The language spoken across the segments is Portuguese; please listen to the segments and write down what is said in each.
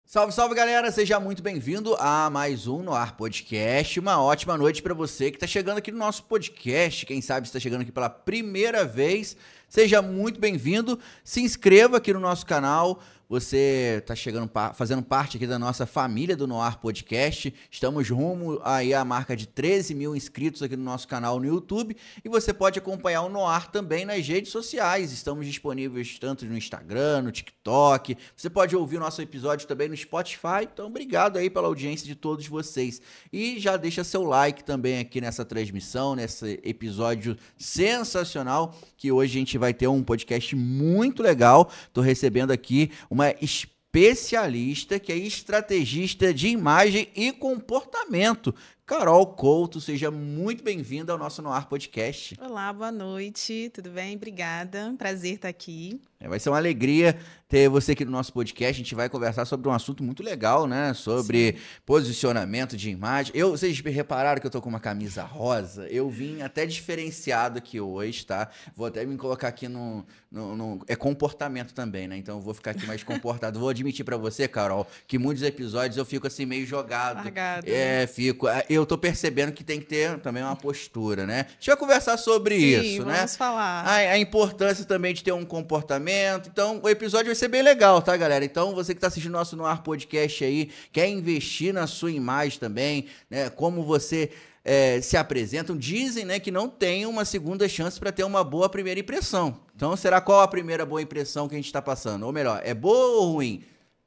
Salve, salve, galera! Seja muito bem-vindo a mais um Noar Podcast. Uma ótima noite para você que está chegando aqui no nosso podcast. Quem sabe está chegando aqui pela primeira vez. Seja muito bem-vindo. Se inscreva aqui no nosso canal. Você está chegando, fazendo parte aqui da nossa família do Noar Podcast. Estamos rumo aí à marca de 13 mil inscritos aqui no nosso canal no YouTube. E você pode acompanhar o Noar também nas redes sociais. Estamos disponíveis tanto no Instagram, no TikTok. Você pode ouvir o nosso episódio também no Spotify. Então, obrigado aí pela audiência de todos vocês. E já deixa seu like também aqui nessa transmissão, nesse episódio sensacional, que hoje a gente vai ter um podcast muito legal. Estou recebendo aqui uma especialista que é estrategista de imagem e comportamento. Carol Couto, seja muito bem-vinda ao nosso Noar Podcast. Olá, boa noite, tudo bem? Obrigada, prazer estar aqui. Vai ser uma alegria ter você aqui no nosso podcast. A gente vai conversar sobre um assunto muito legal, né? Sobre posicionamento de imagem. Vocês repararam que eu tô com uma camisa rosa? Eu vim até diferenciado aqui hoje, tá? Vou até me colocar aqui é comportamento também, né? Então eu vou ficar aqui mais comportado. Vou admitir pra você, Carol, que muitos episódios eu fico assim meio jogado. Largado. Fico. Eu tô percebendo que tem que ter também uma postura, né? A gente vai conversar sobre isso, né? Vamos falar. A importância também de ter um comportamento. Então, o episódio vai ser bem legal, tá, galera? Então, você que está assistindo nosso Noar Podcast aí, quer investir na sua imagem também, né? Como você se apresentam. Dizem, né, que não tem uma segunda chance para ter uma boa primeira impressão. Então, será qual a primeira boa impressão que a gente está passando? Ou melhor, é boa ou ruim?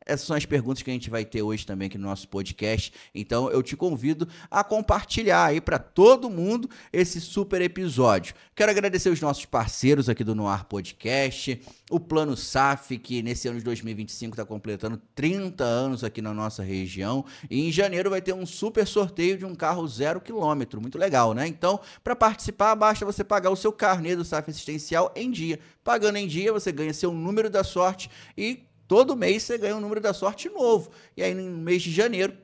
Essas são as perguntas que a gente vai ter hoje também aqui no nosso podcast. Então, eu te convido a compartilhar aí para todo mundo esse super episódio. Quero agradecer os nossos parceiros aqui do Noar Podcast, o Plano SAF, que nesse ano de 2025 está completando 30 anos aqui na nossa região. E em janeiro vai ter um super sorteio de um carro 0 km. Muito legal, né? Então, para participar, basta você pagar o seu carnê do SAF assistencial em dia. Pagando em dia, você ganha seu número da sorte e todo mês você ganha um número da sorte novo. E aí, no mês de janeiro,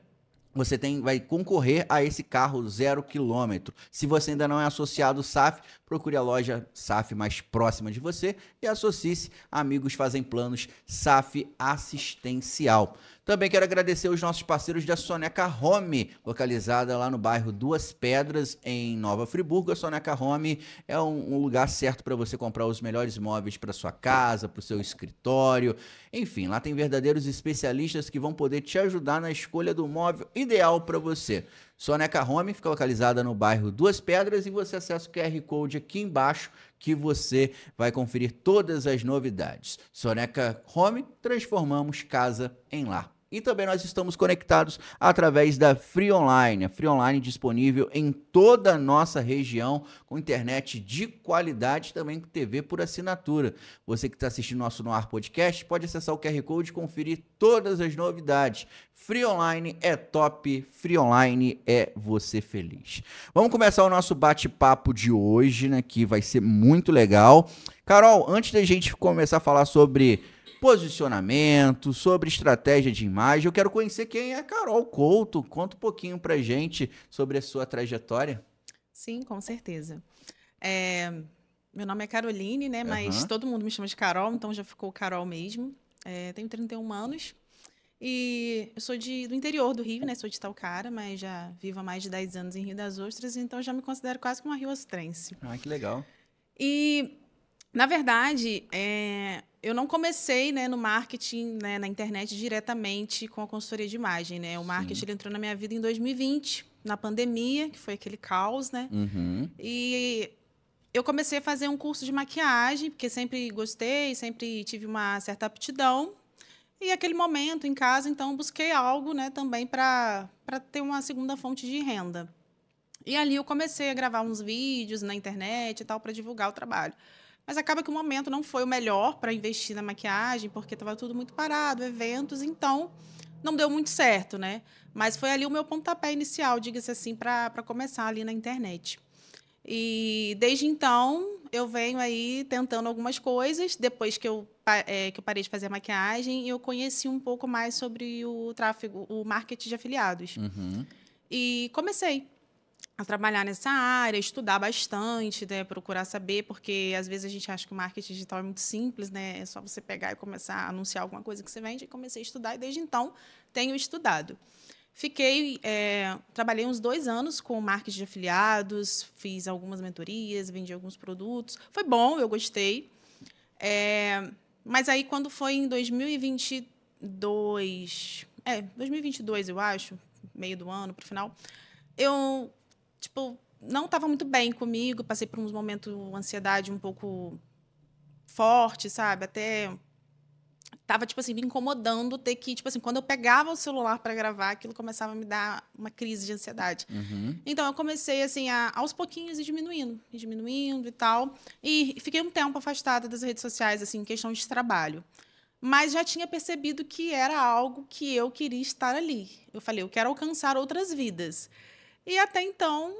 você vai concorrer a esse carro 0 km. Se você ainda não é associado ao SAF, procure a loja SAF mais próxima de você e associe-se. Amigos fazem planos SAF assistencial. Também quero agradecer os nossos parceiros da Soneca Home, localizada lá no bairro Duas Pedras, em Nova Friburgo. A Soneca Home é um lugar certo para você comprar os melhores móveis para sua casa, para o seu escritório. Enfim, lá tem verdadeiros especialistas que vão poder te ajudar na escolha do móvel ideal para você. Soneca Home fica localizada no bairro Duas Pedras e você acessa o QR Code aqui embaixo que você vai conferir todas as novidades. Soneca Home, transformamos casa em lar. E também nós estamos conectados através da Free Online. A Free Online disponível em toda a nossa região, com internet de qualidade, também com TV por assinatura. Você que está assistindo nosso Noar Podcast, pode acessar o QR Code e conferir todas as novidades. Free Online é top, Free Online é você feliz. Vamos começar o nosso bate-papo de hoje, né, que vai ser muito legal. Carol, antes da gente começar a falar sobre posicionamento, sobre estratégia de imagem, eu quero conhecer quem é a Carol Couto. Conta um pouquinho pra gente sobre a sua trajetória. Sim, com certeza. Meu nome é Caroline, né? Mas todo mundo me chama de Carol, então já ficou Carol mesmo. Tenho 31 anos e eu sou do interior do Rio, né? Sou de Talcara, mas já vivo há mais de 10 anos em Rio das Ostras, então já me considero quase que uma rio-ostrense. Ah, que legal. E, na verdade, eu não comecei, né, no marketing, né, na internet diretamente com a consultoria de imagem, né? O marketing ele entrou na minha vida em 2020, na pandemia, que foi aquele caos, né? E eu comecei a fazer um curso de maquiagem, porque sempre gostei, sempre tive uma certa aptidão. E aquele momento em casa, então, busquei algo, né, também para ter uma segunda fonte de renda. E ali eu comecei a gravar uns vídeos na internet e tal para divulgar o trabalho. Mas acaba que o momento não foi o melhor para investir na maquiagem, porque estava tudo muito parado, eventos, então não deu muito certo, né? Mas foi ali o meu pontapé inicial, diga-se assim, para começar ali na internet. E desde então eu venho aí tentando algumas coisas. Depois que eu parei de fazer a maquiagem, eu conheci um pouco mais sobre o tráfego, o marketing de afiliados. E comecei a trabalhar nessa área, estudar bastante, né, procurar saber, porque às vezes a gente acha que o marketing digital é muito simples, né, é só você pegar e começar a anunciar alguma coisa que você vende, e comecei a estudar, e desde então tenho estudado. Trabalhei uns 2 anos com marketing de afiliados, fiz algumas mentorias, vendi alguns produtos. Foi bom, eu gostei. Mas aí, quando foi em 2022, eu acho, meio do ano, para o final, eu, tipo, não estava muito bem comigo, passei por uns momentos de ansiedade um pouco forte, sabe? Até tava, tipo assim, me incomodando ter que, tipo assim, quando eu pegava o celular para gravar, aquilo começava a me dar uma crise de ansiedade. Uhum. Então, eu comecei, assim, aos pouquinhos, e diminuindo e tal. E fiquei um tempo afastada das redes sociais, assim, em questão de trabalho. Mas já tinha percebido que era algo que eu queria estar ali. Eu falei, eu quero alcançar outras vidas. E até então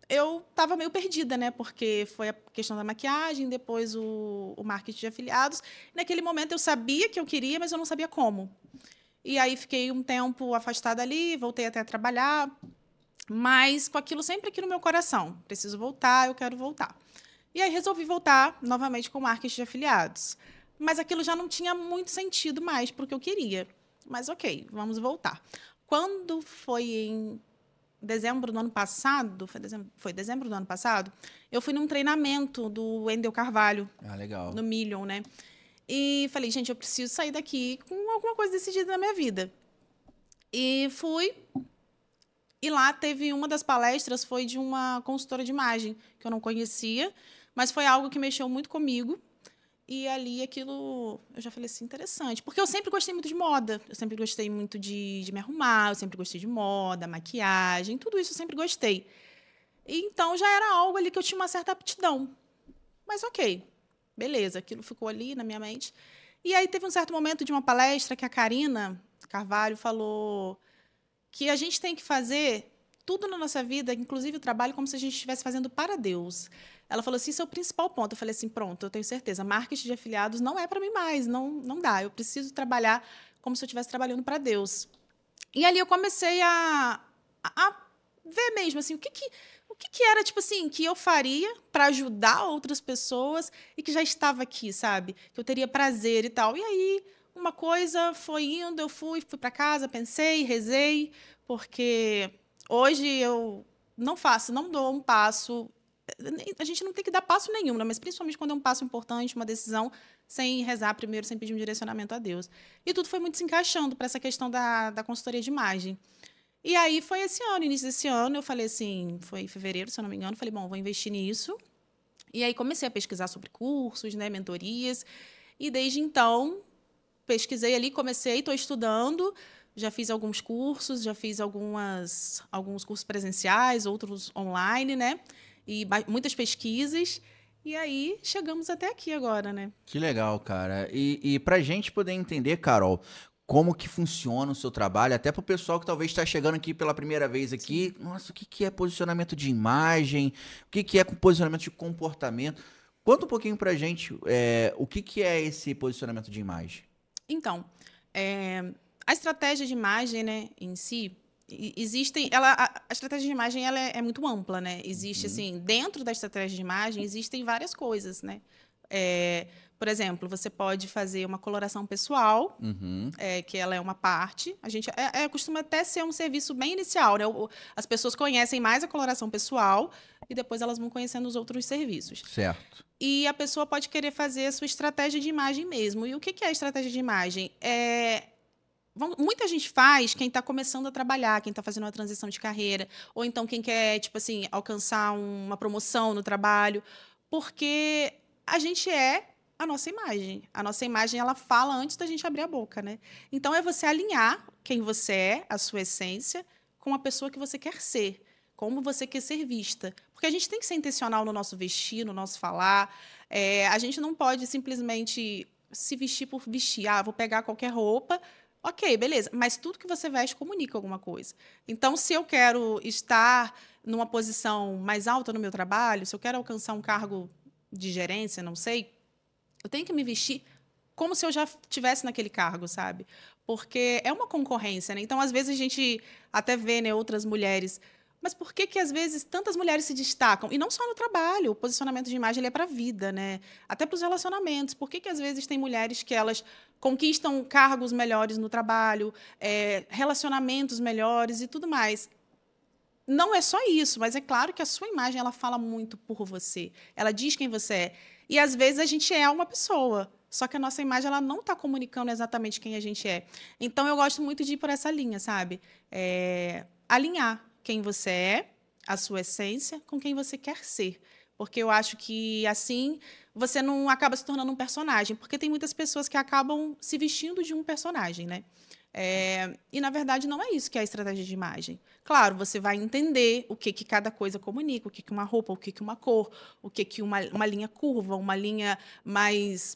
eu estava meio perdida, né? Porque foi a questão da maquiagem, depois o marketing de afiliados. Naquele momento eu sabia que eu queria, mas eu não sabia como. E aí fiquei um tempo afastada ali, voltei até a trabalhar, mas com aquilo sempre aqui no meu coração. Preciso voltar, eu quero voltar. E aí resolvi voltar novamente com o marketing de afiliados. Mas aquilo já não tinha muito sentido mais para o que eu queria. Mas ok, vamos voltar. Quando foi em dezembro do ano passado, foi dezembro do ano passado, eu fui num treinamento do Wendel Carvalho, Ah, legal. no Million, né? E falei, gente, eu preciso sair daqui com alguma coisa decidida na minha vida. E fui, e lá teve uma das palestras, foi de uma consultora de imagem, que eu não conhecia, mas foi algo que mexeu muito comigo. E ali aquilo, eu já falei assim, interessante. Porque eu sempre gostei muito de moda, eu sempre gostei muito de me arrumar, eu sempre gostei de moda, maquiagem, tudo isso eu sempre gostei. E então já era algo ali que eu tinha uma certa aptidão. Mas ok, beleza, aquilo ficou ali na minha mente. E aí teve um certo momento de uma palestra que a Karina Carvalho falou que a gente tem que fazer tudo na nossa vida, inclusive o trabalho, como se a gente estivesse fazendo para Deus. Ela falou assim, isso é o principal ponto. Eu falei assim, pronto, eu tenho certeza, marketing de afiliados não é para mim mais, não dá. Eu preciso trabalhar como se eu estivesse trabalhando para Deus. E ali eu comecei a ver mesmo assim, o que era tipo assim que eu faria para ajudar outras pessoas e que já estava aqui, sabe? Que eu teria prazer e tal. E aí uma coisa foi indo, eu fui para casa, pensei, rezei, porque hoje eu não dou um passo. A gente não tem que dar passo nenhum, né? Mas principalmente quando é um passo importante, uma decisão, sem rezar primeiro, sem pedir um direcionamento a Deus. E tudo foi muito se encaixando para essa questão da consultoria de imagem. E aí foi esse ano, início desse ano, eu falei assim, foi em fevereiro, se eu não me engano, falei, bom, vou investir nisso. E aí comecei a pesquisar sobre cursos, né, mentorias, e desde então pesquisei ali, comecei, estou estudando, já fiz alguns cursos, já fiz alguns cursos presenciais, outros online, né? E muitas pesquisas. E aí chegamos até aqui agora, né? Que legal, cara. E pra gente poder entender, Carol, como que funciona o seu trabalho, até pro pessoal que talvez está chegando aqui pela primeira vez aqui, Sim. nossa, o que que é posicionamento de imagem? O que que é posicionamento de comportamento? Conta um pouquinho pra gente, o que que é esse posicionamento de imagem? Então, a estratégia de imagem, né, em si, a estratégia de imagem ela é muito ampla, né? Existe Uhum. assim, dentro da estratégia de imagem existem várias coisas, né? Por exemplo, você pode fazer uma coloração pessoal, Uhum. que ela é uma parte. A gente costuma até ser um serviço bem inicial, né? As pessoas conhecem mais a coloração pessoal e depois elas vão conhecendo os outros serviços. Certo. E a pessoa pode querer fazer a sua estratégia de imagem mesmo. E o que é a estratégia de imagem? Muita gente faz quem está começando a trabalhar, quem está fazendo uma transição de carreira, ou então quem quer, tipo assim, alcançar uma promoção no trabalho, porque a gente é a nossa imagem. A nossa imagem, ela fala antes da gente abrir a boca, né? Então, é você alinhar quem você é, a sua essência, com a pessoa que você quer ser, como você quer ser vista. Porque a gente tem que ser intencional no nosso vestir, no nosso falar. A gente não pode simplesmente se vestir por vestir. Ah, vou pegar qualquer roupa. Ok, beleza. Mas tudo que você veste comunica alguma coisa. Então, se eu quero estar numa posição mais alta no meu trabalho, se eu quero alcançar um cargo de gerência, não sei, eu tenho que me vestir como se eu já estivesse naquele cargo, sabe? Porque é uma concorrência, né? Então, às vezes, a gente até vê, né, outras mulheres. Mas por que que às vezes tantas mulheres se destacam? E não só no trabalho, o posicionamento de imagem ele é para a vida, né? Até para os relacionamentos. Por que que às vezes tem mulheres que elas conquistam cargos melhores no trabalho, relacionamentos melhores e tudo mais? Não é só isso, mas é claro que a sua imagem ela fala muito por você. Ela diz quem você é. E às vezes a gente é uma pessoa, só que a nossa imagem ela não está comunicando exatamente quem a gente é. Então eu gosto muito de ir por essa linha, sabe? Alinhar quem você é, a sua essência, com quem você quer ser. Porque eu acho que assim você não acaba se tornando um personagem. Porque tem muitas pessoas que acabam se vestindo de um personagem, né? E, na verdade, não é isso que é a estratégia de imagem. Claro, você vai entender o que cada coisa comunica, o que uma roupa, o que uma cor, o que uma linha curva, uma linha mais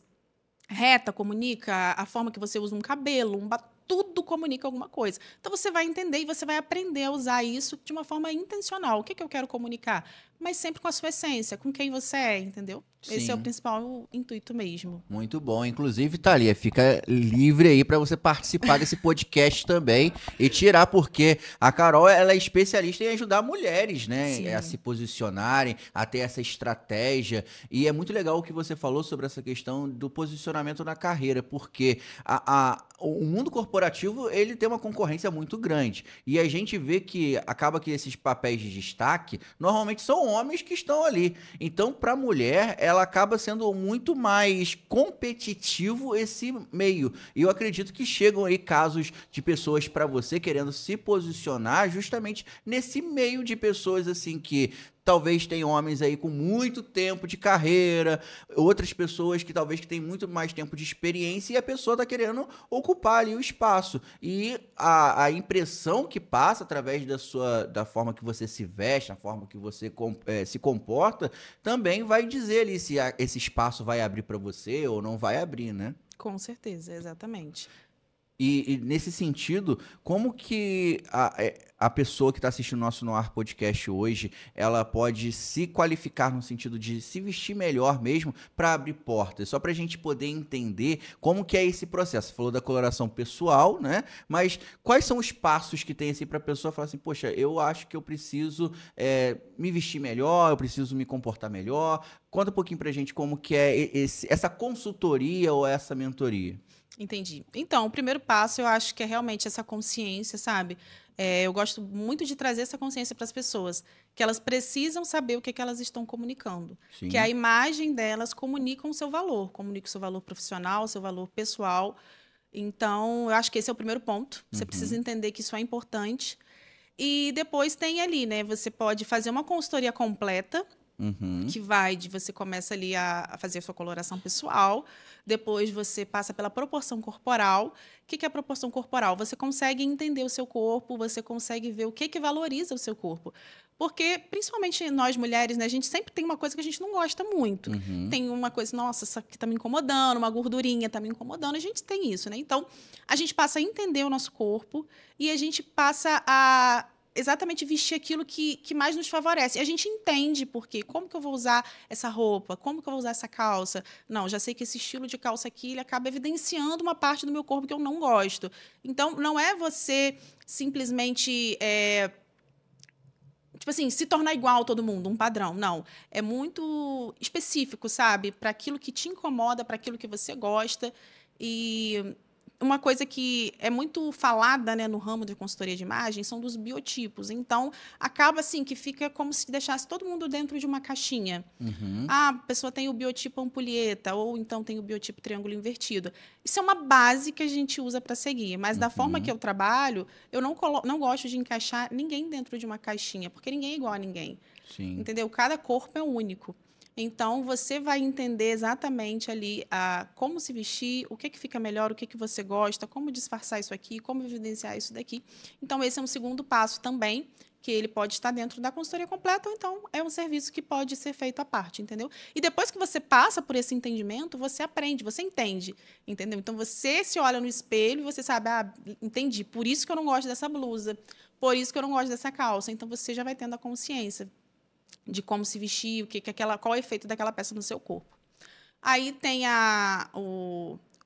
reta comunica, a forma que você usa um cabelo, tudo comunica alguma coisa. Então, você vai entender e você vai aprender a usar isso de uma forma intencional. O que eu quero comunicar? Mas sempre com a sua essência, com quem você é, entendeu? Sim. Esse é o principal intuito mesmo. Muito bom. Inclusive, Thalia, fica livre aí para você participar desse podcast também e tirar, porque a Carol ela é especialista em ajudar mulheres, né, Sim. a se posicionarem, a ter essa estratégia. E é muito legal o que você falou sobre essa questão do posicionamento na carreira, porque o mundo corporativo ele tem uma concorrência muito grande. E a gente vê que acaba que esses papéis de destaque normalmente são homens que estão ali. Então, para a mulher, ela acaba sendo muito mais competitivo esse meio. E eu acredito que chegam aí casos de pessoas para você querendo se posicionar justamente nesse meio de pessoas assim que talvez tem homens aí com muito tempo de carreira, outras pessoas que talvez que têm muito mais tempo de experiência e a pessoa está querendo ocupar ali o espaço. E a impressão que passa através da forma que você se veste, a forma que você se comporta, também vai dizer ali se esse espaço vai abrir para você ou não vai abrir, né? Com certeza, exatamente. E nesse sentido, como que a pessoa que está assistindo o nosso No Ar Podcast hoje, ela pode se qualificar no sentido de se vestir melhor mesmo para abrir portas? Só para a gente poder entender como que é esse processo. Você falou da coloração pessoal, né? Mas quais são os passos que tem assim, para a pessoa falar assim, poxa, eu acho que eu preciso me vestir melhor, eu preciso me comportar melhor. Conta um pouquinho para a gente como que é essa consultoria ou essa mentoria. Entendi. Então, o primeiro passo eu acho que é realmente essa consciência, sabe? Eu gosto muito de trazer essa consciência para as pessoas, que elas precisam saber o que elas estão comunicando. Sim. Que a imagem delas comunica o seu valor profissional, o seu valor pessoal. Então, eu acho que esse é o primeiro ponto. Você precisa entender que isso é importante. E depois tem ali, né? Você pode fazer uma consultoria completa, que vai de você começa ali a fazer a sua coloração pessoal, depois você passa pela proporção corporal. O que é a proporção corporal? Você consegue entender o seu corpo, você consegue ver o que valoriza o seu corpo. Porque, principalmente nós mulheres, né, a gente sempre tem uma coisa que a gente não gosta muito. Tem uma coisa, nossa, isso aqui está me incomodando, uma gordurinha está me incomodando, a gente tem isso, né? Então, a gente passa a entender o nosso corpo e a gente passa a exatamente vestir aquilo que mais nos favorece. E a gente entende porque como que eu vou usar essa roupa, como que eu vou usar essa calça. Não, já sei que esse estilo de calça aqui ele acaba evidenciando uma parte do meu corpo que eu não gosto. Então, não é você simplesmente tipo assim, se tornar igual a todo mundo, um padrão. Não. É muito específico, sabe? Para aquilo que te incomoda, para aquilo que você gosta. E uma coisa que é muito falada, né, no ramo de consultoria de imagem são dos biotipos. Então, acaba assim que fica como se deixasse todo mundo dentro de uma caixinha. A pessoa tem o biotipo ampulheta, ou então tem o biotipo triângulo invertido. Isso é uma base que a gente usa para seguir. Mas da forma que eu trabalho, eu não gosto de encaixar ninguém dentro de uma caixinha, porque ninguém é igual a ninguém. Sim. Entendeu? Cada corpo é único. Então, você vai entender exatamente ali como se vestir, o que fica melhor, o que você gosta, como disfarçar isso aqui, como evidenciar isso daqui. Então, esse é um segundo passo também, que ele pode estar dentro da consultoria completa, ou então é um serviço que pode ser feito à parte, entendeu? E depois que você passa por esse entendimento, você aprende, você entende, entendeu? Então, você se olha no espelho e você sabe, entendi, por isso que eu não gosto dessa blusa, por isso que eu não gosto dessa calça. Então, você já vai tendo a consciência de como se vestir, qual é o efeito daquela peça no seu corpo. Aí tem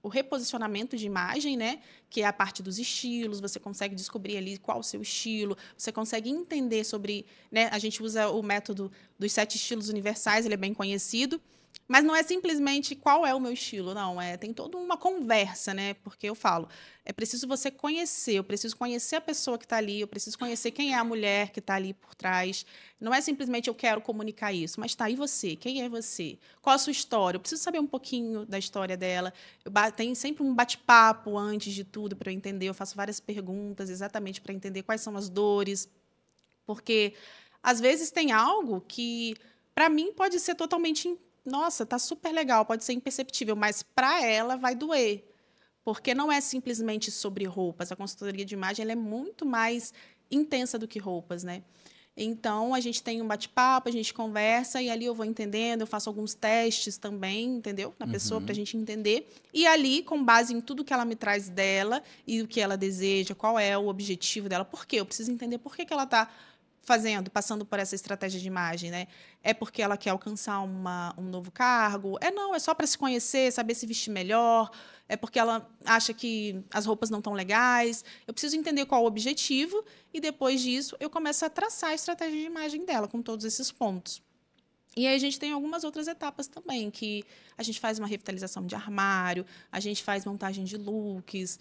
o reposicionamento de imagem, né? Que é a parte dos estilos, você consegue descobrir ali qual o seu estilo, você consegue entender sobre, né? A gente usa o método dos 7 estilos universais, ele é bem conhecido, mas não é simplesmente qual é o meu estilo, não. Tem toda uma conversa, né? Porque eu falo, é preciso você conhecer, eu preciso conhecer a pessoa que está ali, eu preciso conhecer quem é a mulher que está ali por trás. Não é simplesmente eu quero comunicar isso, mas tá, e você? Quem é você? Qual a sua história? Eu preciso saber um pouquinho da história dela. Tem sempre um bate-papo antes de tudo para eu entender. Eu faço várias perguntas exatamente para entender quais são as dores. Porque, às vezes, tem algo que, para mim, pode ser totalmente... Nossa, tá super legal, pode ser imperceptível, mas para ela vai doer. Porque não é simplesmente sobre roupas. A consultoria de imagem ela é muito mais intensa do que roupas, né? Então, a gente tem um bate-papo, a gente conversa, e ali eu vou entendendo, eu faço alguns testes também, entendeu? Na pessoa, para a gente entender. E ali, com base em tudo que ela me traz dela e o que ela deseja, qual é o objetivo dela, por quê? Eu preciso entender por que ela está passando por essa estratégia de imagem, né? É porque ela quer alcançar um novo cargo? Não, é só para se conhecer, saber se vestir melhor, é porque ela acha que as roupas não estão legais. Eu preciso entender qual o objetivo e, depois disso, eu começo a traçar a estratégia de imagem dela com todos esses pontos. E aí a gente tem algumas outras etapas também, que a gente faz uma revitalização de armário, a gente faz montagem de looks,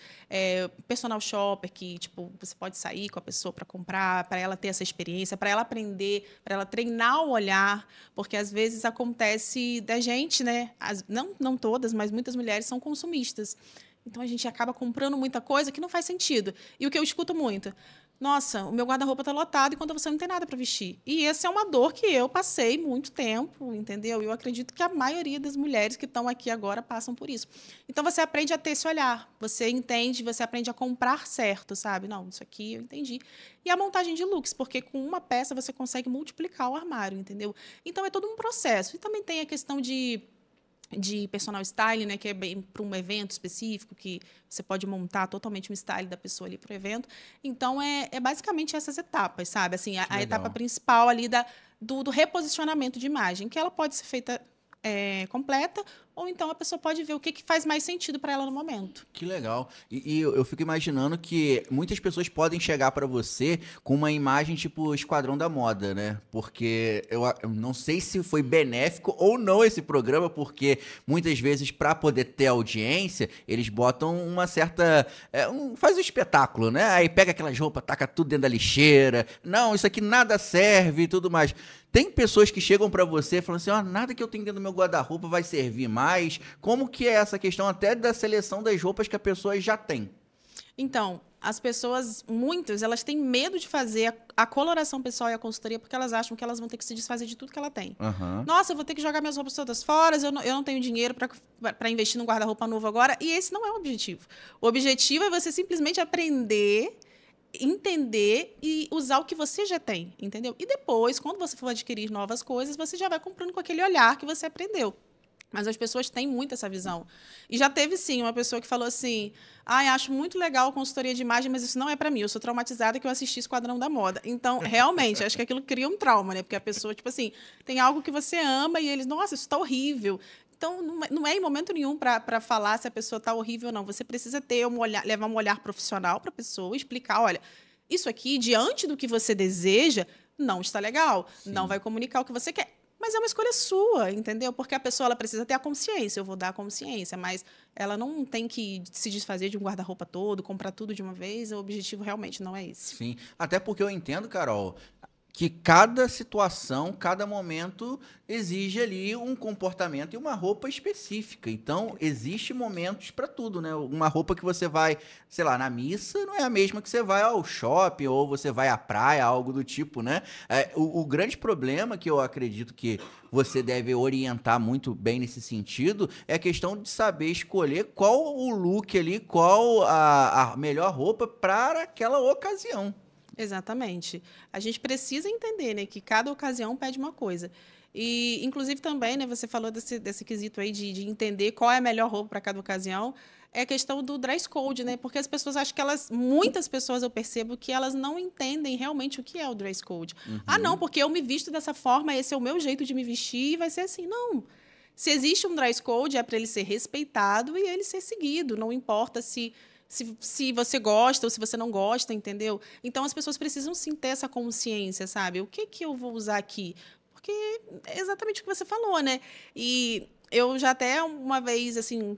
personal shopper, que tipo, você pode sair com a pessoa para comprar, para ela ter essa experiência, para ela aprender, para ela treinar o olhar, porque às vezes acontece da gente, né? Não todas, mas muitas mulheres são consumistas. Então a gente acaba comprando muita coisa que não faz sentido. E o que eu escuto muito: nossa, o meu guarda-roupa está lotado enquanto você não tem nada para vestir. E essa é uma dor que eu passei muito tempo, entendeu? E eu acredito que a maioria das mulheres que estão aqui agora passam por isso. Então, você aprende a ter esse olhar. Você entende, você aprende a comprar certo, sabe? Não, isso aqui eu entendi. E a montagem de looks, porque com uma peça você consegue multiplicar o armário, entendeu? Então, é todo um processo. E também tem a questão de personal styling, né, que é bem para um evento específico, que você pode montar totalmente um style da pessoa ali para o evento. Então, é basicamente essas etapas, sabe? Assim, a etapa principal ali do reposicionamento de imagem, que ela pode ser feita completa, ou então a pessoa pode ver o que faz mais sentido para ela no momento. Que legal. E eu fico imaginando que muitas pessoas podem chegar para você com uma imagem tipo Esquadrão da Moda, né? Porque eu não sei se foi benéfico ou não esse programa, porque muitas vezes, para poder ter audiência, eles botam uma certa... faz um espetáculo, né? Aí pega aquelas roupas, taca tudo dentro da lixeira. Não, isso aqui nada serve e tudo mais. Tem pessoas que chegam para você e falam assim, nada que eu tenho dentro do meu guarda-roupa vai servir mais. Como que é essa questão até da seleção das roupas que a pessoa já tem? Então, as pessoas, muitas, elas têm medo de fazer a coloração pessoal e a consultoria porque elas acham que elas vão ter que se desfazer de tudo que ela tem. Uhum. Nossa, eu vou ter que jogar minhas roupas todas fora, eu não tenho dinheiro para investir num guarda-roupa novo agora. E esse não é o objetivo. O objetivo é você simplesmente aprender, entender e usar o que você já tem, entendeu? E depois, quando você for adquirir novas coisas, você já vai comprando com aquele olhar que você aprendeu. Mas as pessoas têm muito essa visão. E já teve, sim, uma pessoa que falou assim, acho muito legal a consultoria de imagem, mas isso não é para mim. Eu sou traumatizada que eu assisti Esquadrão da Moda. Então, realmente, acho que aquilo cria um trauma, né? Porque a pessoa, tipo assim, tem algo que você ama e eles, nossa, isso está horrível. Então, não é em momento nenhum para falar se a pessoa está horrível ou não. Você precisa ter levar um olhar profissional para a pessoa, explicar, olha, isso aqui, diante do que você deseja, não está legal, não vai comunicar o que você quer. Mas é uma escolha sua, entendeu? Porque a pessoa ela precisa ter a consciência, eu vou dar a consciência, mas ela não tem que se desfazer de um guarda-roupa todo, comprar tudo de uma vez, o objetivo realmente não é esse. Sim, até porque eu entendo, Carol, que cada situação, cada momento exige ali um comportamento e uma roupa específica. Então, existe momentos para tudo, né? Uma roupa que você vai, sei lá, na missa não é a mesma que você vai ao shopping ou você vai à praia, algo do tipo, né? O grande problema que eu acredito que você deve orientar muito bem nesse sentido é a questão de saber escolher qual o look ali, qual a melhor roupa para aquela ocasião. Exatamente. A gente precisa entender, né, que cada ocasião pede uma coisa. E, inclusive, também, né, você falou desse quesito aí de entender qual é a melhor roupa para cada ocasião. É a questão do dress code, né? Porque as pessoas acham que muitas pessoas eu percebo que elas não entendem realmente o que é o dress code. Não, porque eu me visto dessa forma, esse é o meu jeito de me vestir e vai ser assim. Não. Se existe um dress code, é para ele ser respeitado e ele ser seguido. Não importa se você gosta ou se você não gosta, entendeu? Então, as pessoas precisam sim ter essa consciência, sabe? O que que eu vou usar aqui? Porque é exatamente o que você falou, né? E eu já até uma vez, assim,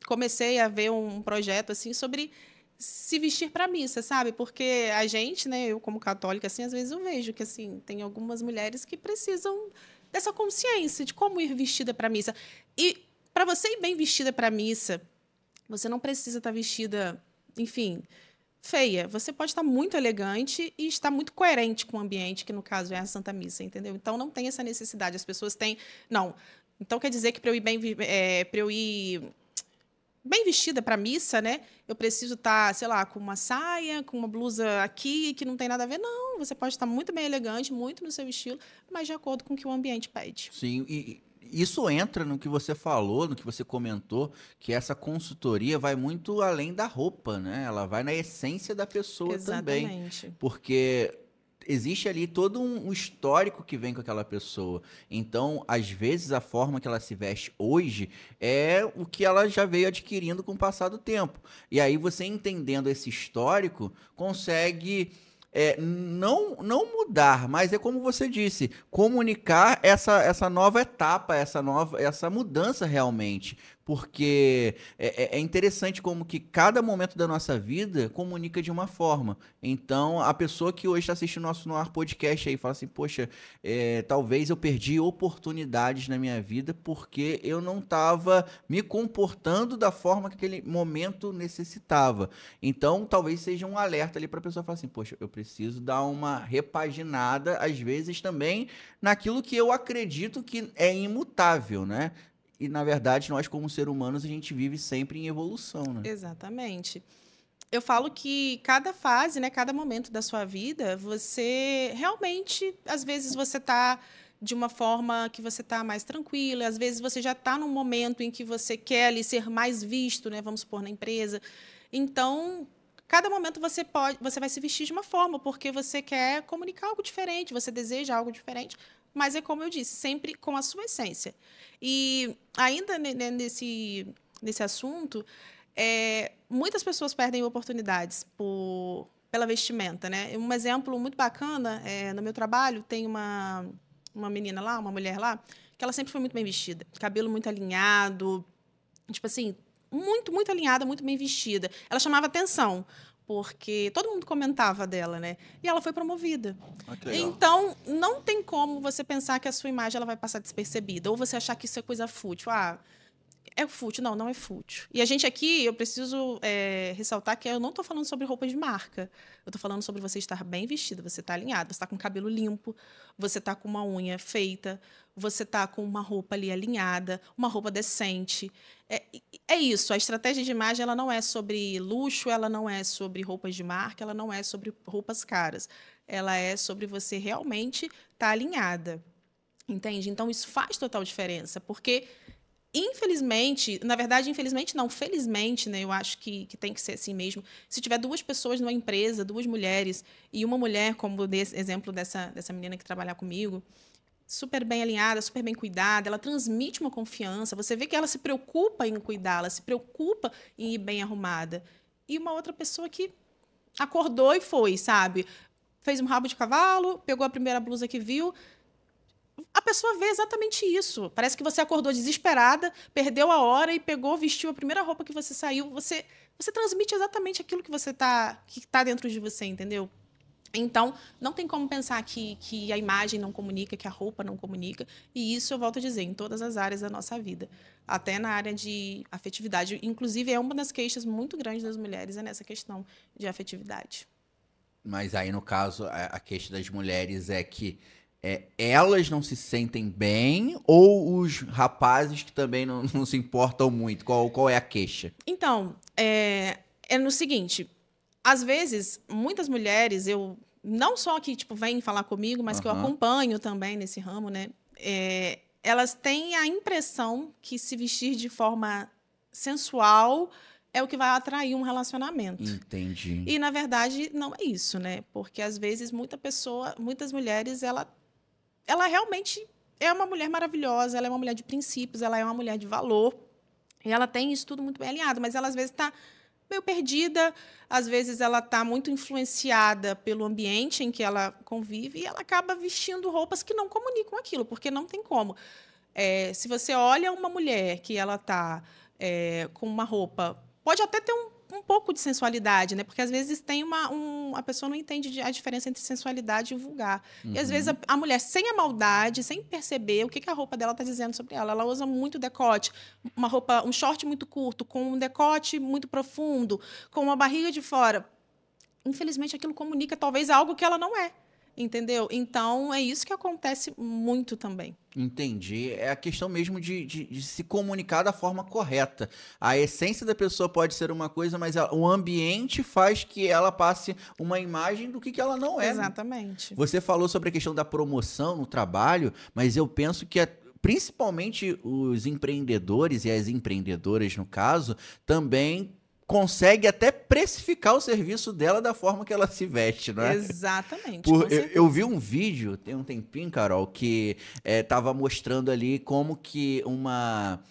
comecei a ver um projeto, assim, sobre se vestir para missa, sabe? Porque a gente, né, eu como católica, assim, às vezes eu vejo que, assim, tem algumas mulheres que precisam dessa consciência de como ir vestida para missa. E para você ir bem vestida para missa, você não precisa estar vestida, enfim, feia. Você pode estar muito elegante e estar muito coerente com o ambiente, que no caso é a Santa Missa, entendeu? Então não tem essa necessidade. As pessoas têm. Não. Então quer dizer que para eu ir bem vestida para a missa, né? Eu preciso estar, sei lá, com uma saia, com uma blusa aqui que não tem nada a ver. Não, você pode estar muito bem elegante, muito no seu estilo, mas de acordo com o que o ambiente pede. Sim, e isso entra no que você falou, no que você comentou, que essa consultoria vai muito além da roupa, né? Ela vai na essência da pessoa também. Exatamente. Porque existe ali todo um histórico que vem com aquela pessoa. Então, às vezes, a forma que ela se veste hoje é o que ela já veio adquirindo com o passar do tempo. E aí, você entendendo esse histórico, consegue não mudar, mas é como você disse, comunicar essa nova etapa, essa mudança realmente. Porque é interessante como que cada momento da nossa vida comunica de uma forma. Então, a pessoa que hoje está assistindo nosso No Ar podcast aí fala assim, poxa, talvez eu perdi oportunidades na minha vida porque eu não estava me comportando da forma que aquele momento necessitava. Então, talvez seja um alerta ali para a pessoa falar assim, poxa, eu preciso dar uma repaginada, às vezes também, naquilo que eu acredito que é imutável, né? E, na verdade, nós, como seres humanos, a gente vive sempre em evolução, né? Exatamente. Eu falo que cada fase, né, cada momento da sua vida, você realmente, às vezes você está de uma forma que você está mais tranquila, às vezes você já está num momento em que você quer ali ser mais visto, né, vamos supor, na empresa. Então, cada momento você vai se vestir de uma forma, porque você quer comunicar algo diferente, você deseja algo diferente, mas é como eu disse, sempre com a sua essência. E ainda nesse assunto, muitas pessoas perdem oportunidades pela vestimenta, né? Um exemplo muito bacana, no meu trabalho, tem uma menina lá, uma mulher lá, que ela sempre foi muito bem vestida. Cabelo muito alinhado, tipo assim, muito, muito alinhada, muito bem vestida. Ela chamava atenção, porque todo mundo comentava dela, né? E ela foi promovida. Ah, que legal. Então, não tem como você pensar que a sua imagem ela vai passar despercebida, ou você achar que isso é coisa fútil. Ah, é fútil. Não, não é fútil. E a gente aqui, eu preciso ressaltar que eu não estou falando sobre roupa de marca. Eu estou falando sobre você estar bem vestido, você está alinhado, você está com o cabelo limpo, você está com uma unha feita, você está com uma roupa ali alinhada, uma roupa decente. É isso. A estratégia de imagem ela não é sobre luxo, ela não é sobre roupas de marca, ela não é sobre roupas caras. Ela é sobre você realmente estar alinhada. Entende? Então, isso faz total diferença, porque infelizmente, na verdade, infelizmente não, felizmente, né? Eu acho que tem que ser assim mesmo. Se tiver duas pessoas numa empresa, duas mulheres, e uma mulher, como desse exemplo dessa menina que trabalha comigo, super bem alinhada, super bem cuidada, ela transmite uma confiança. Você vê que ela se preocupa em cuidar, ela se preocupa em ir bem arrumada. E uma outra pessoa que acordou e foi, sabe? Fez um rabo de cavalo, pegou a primeira blusa que viu. A pessoa vê exatamente isso. Parece que você acordou desesperada, perdeu a hora e pegou, vestiu a primeira roupa que você saiu. Você transmite exatamente aquilo que tá dentro de você, entendeu? Então, não tem como pensar que a imagem não comunica, que a roupa não comunica. E isso, eu volto a dizer, em todas as áreas da nossa vida. Até na área de afetividade. Inclusive, é uma das queixas muito grandes das mulheres, é nessa questão de afetividade. Mas aí, no caso, a queixa das mulheres é que elas não se sentem bem ou os rapazes que também não se importam muito? Qual é a queixa? Então, é no seguinte, às vezes, muitas mulheres, não só que tipo, vêm falar comigo, mas que eu acompanho também nesse ramo, né? Elas têm a impressão que se vestir de forma sensual é o que vai atrair um relacionamento. Entendi. E, na verdade, não é isso, né? Porque, às vezes, muitas mulheres, ela realmente é uma mulher maravilhosa, ela é uma mulher de princípios, ela é uma mulher de valor, e ela tem isso tudo muito bem alinhado, mas ela, às vezes, está meio perdida, às vezes ela está muito influenciada pelo ambiente em que ela convive, e ela acaba vestindo roupas que não comunicam aquilo, porque não tem como. Se você olha uma mulher que ela está com uma roupa, pode até ter um pouco de sensualidade, né? Porque às vezes tem a pessoa não entende a diferença entre sensualidade e vulgar. Uhum. E às vezes a mulher, sem a maldade, sem perceber o que a roupa dela está dizendo sobre ela. Ela usa muito decote, um short muito curto, com um decote muito profundo, com uma barriga de fora. Infelizmente, aquilo comunica talvez algo que ela não é. Entendeu? Então, é isso que acontece muito também. Entendi. É a questão mesmo de se comunicar da forma correta. A essência da pessoa pode ser uma coisa, mas o ambiente faz que ela passe uma imagem do que ela não é. Exatamente. Você falou sobre a questão da promoção no trabalho, mas eu penso que principalmente os empreendedores e as empreendedoras, no caso, também consegue até precificar o serviço dela da forma que ela se veste, não é? Exatamente. Eu vi um vídeo, tem um tempinho, Carol, que tava mostrando ali como que uma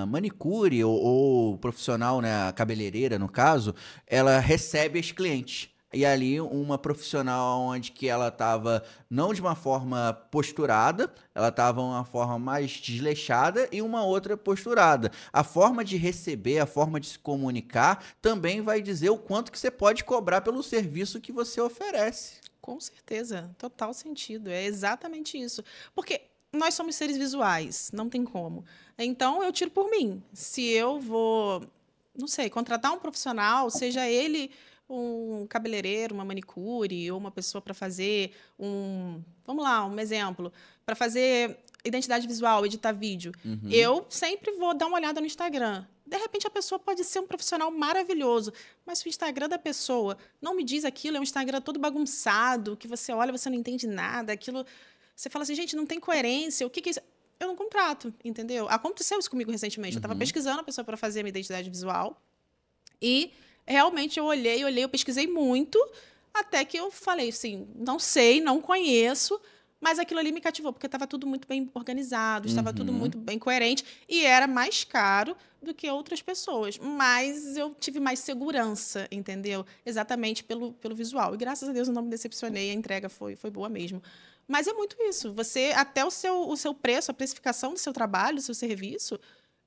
manicure ou profissional, né, a cabeleireira, no caso, ela recebe as clientes. E ali uma profissional onde que ela estava não de uma forma posturada, ela estava de uma forma mais desleixada e uma outra posturada. A forma de receber, a forma de se comunicar também vai dizer o quanto que você pode cobrar pelo serviço que você oferece. Com certeza, total sentido. É exatamente isso. Porque nós somos seres visuais, não tem como. Então, eu tiro por mim. Se eu vou, não sei, contratar um profissional, seja ele um cabeleireiro, uma manicure, ou uma pessoa para fazer vamos lá, um exemplo, para fazer identidade visual, editar vídeo. Uhum. Eu sempre vou dar uma olhada no Instagram. De repente, a pessoa pode ser um profissional maravilhoso, mas se o Instagram da pessoa não me diz aquilo, é um Instagram todo bagunçado, que você olha, você não entende nada, aquilo... Você fala assim, gente, não tem coerência, o que é isso? Eu não contrato, entendeu? Aconteceu isso comigo recentemente. Eu estava pesquisando a pessoa para fazer a minha identidade visual e realmente eu olhei, eu pesquisei muito, até que eu falei assim, não sei, não conheço, mas aquilo ali me cativou, porque estava tudo muito bem organizado, estava tudo muito bem coerente, e era mais caro do que outras pessoas. Mas eu tive mais segurança, entendeu? Exatamente pelo visual. E graças a Deus eu não me decepcionei, a entrega foi boa mesmo. Mas é muito isso. Você, até o seu preço, a precificação do seu trabalho, do seu serviço,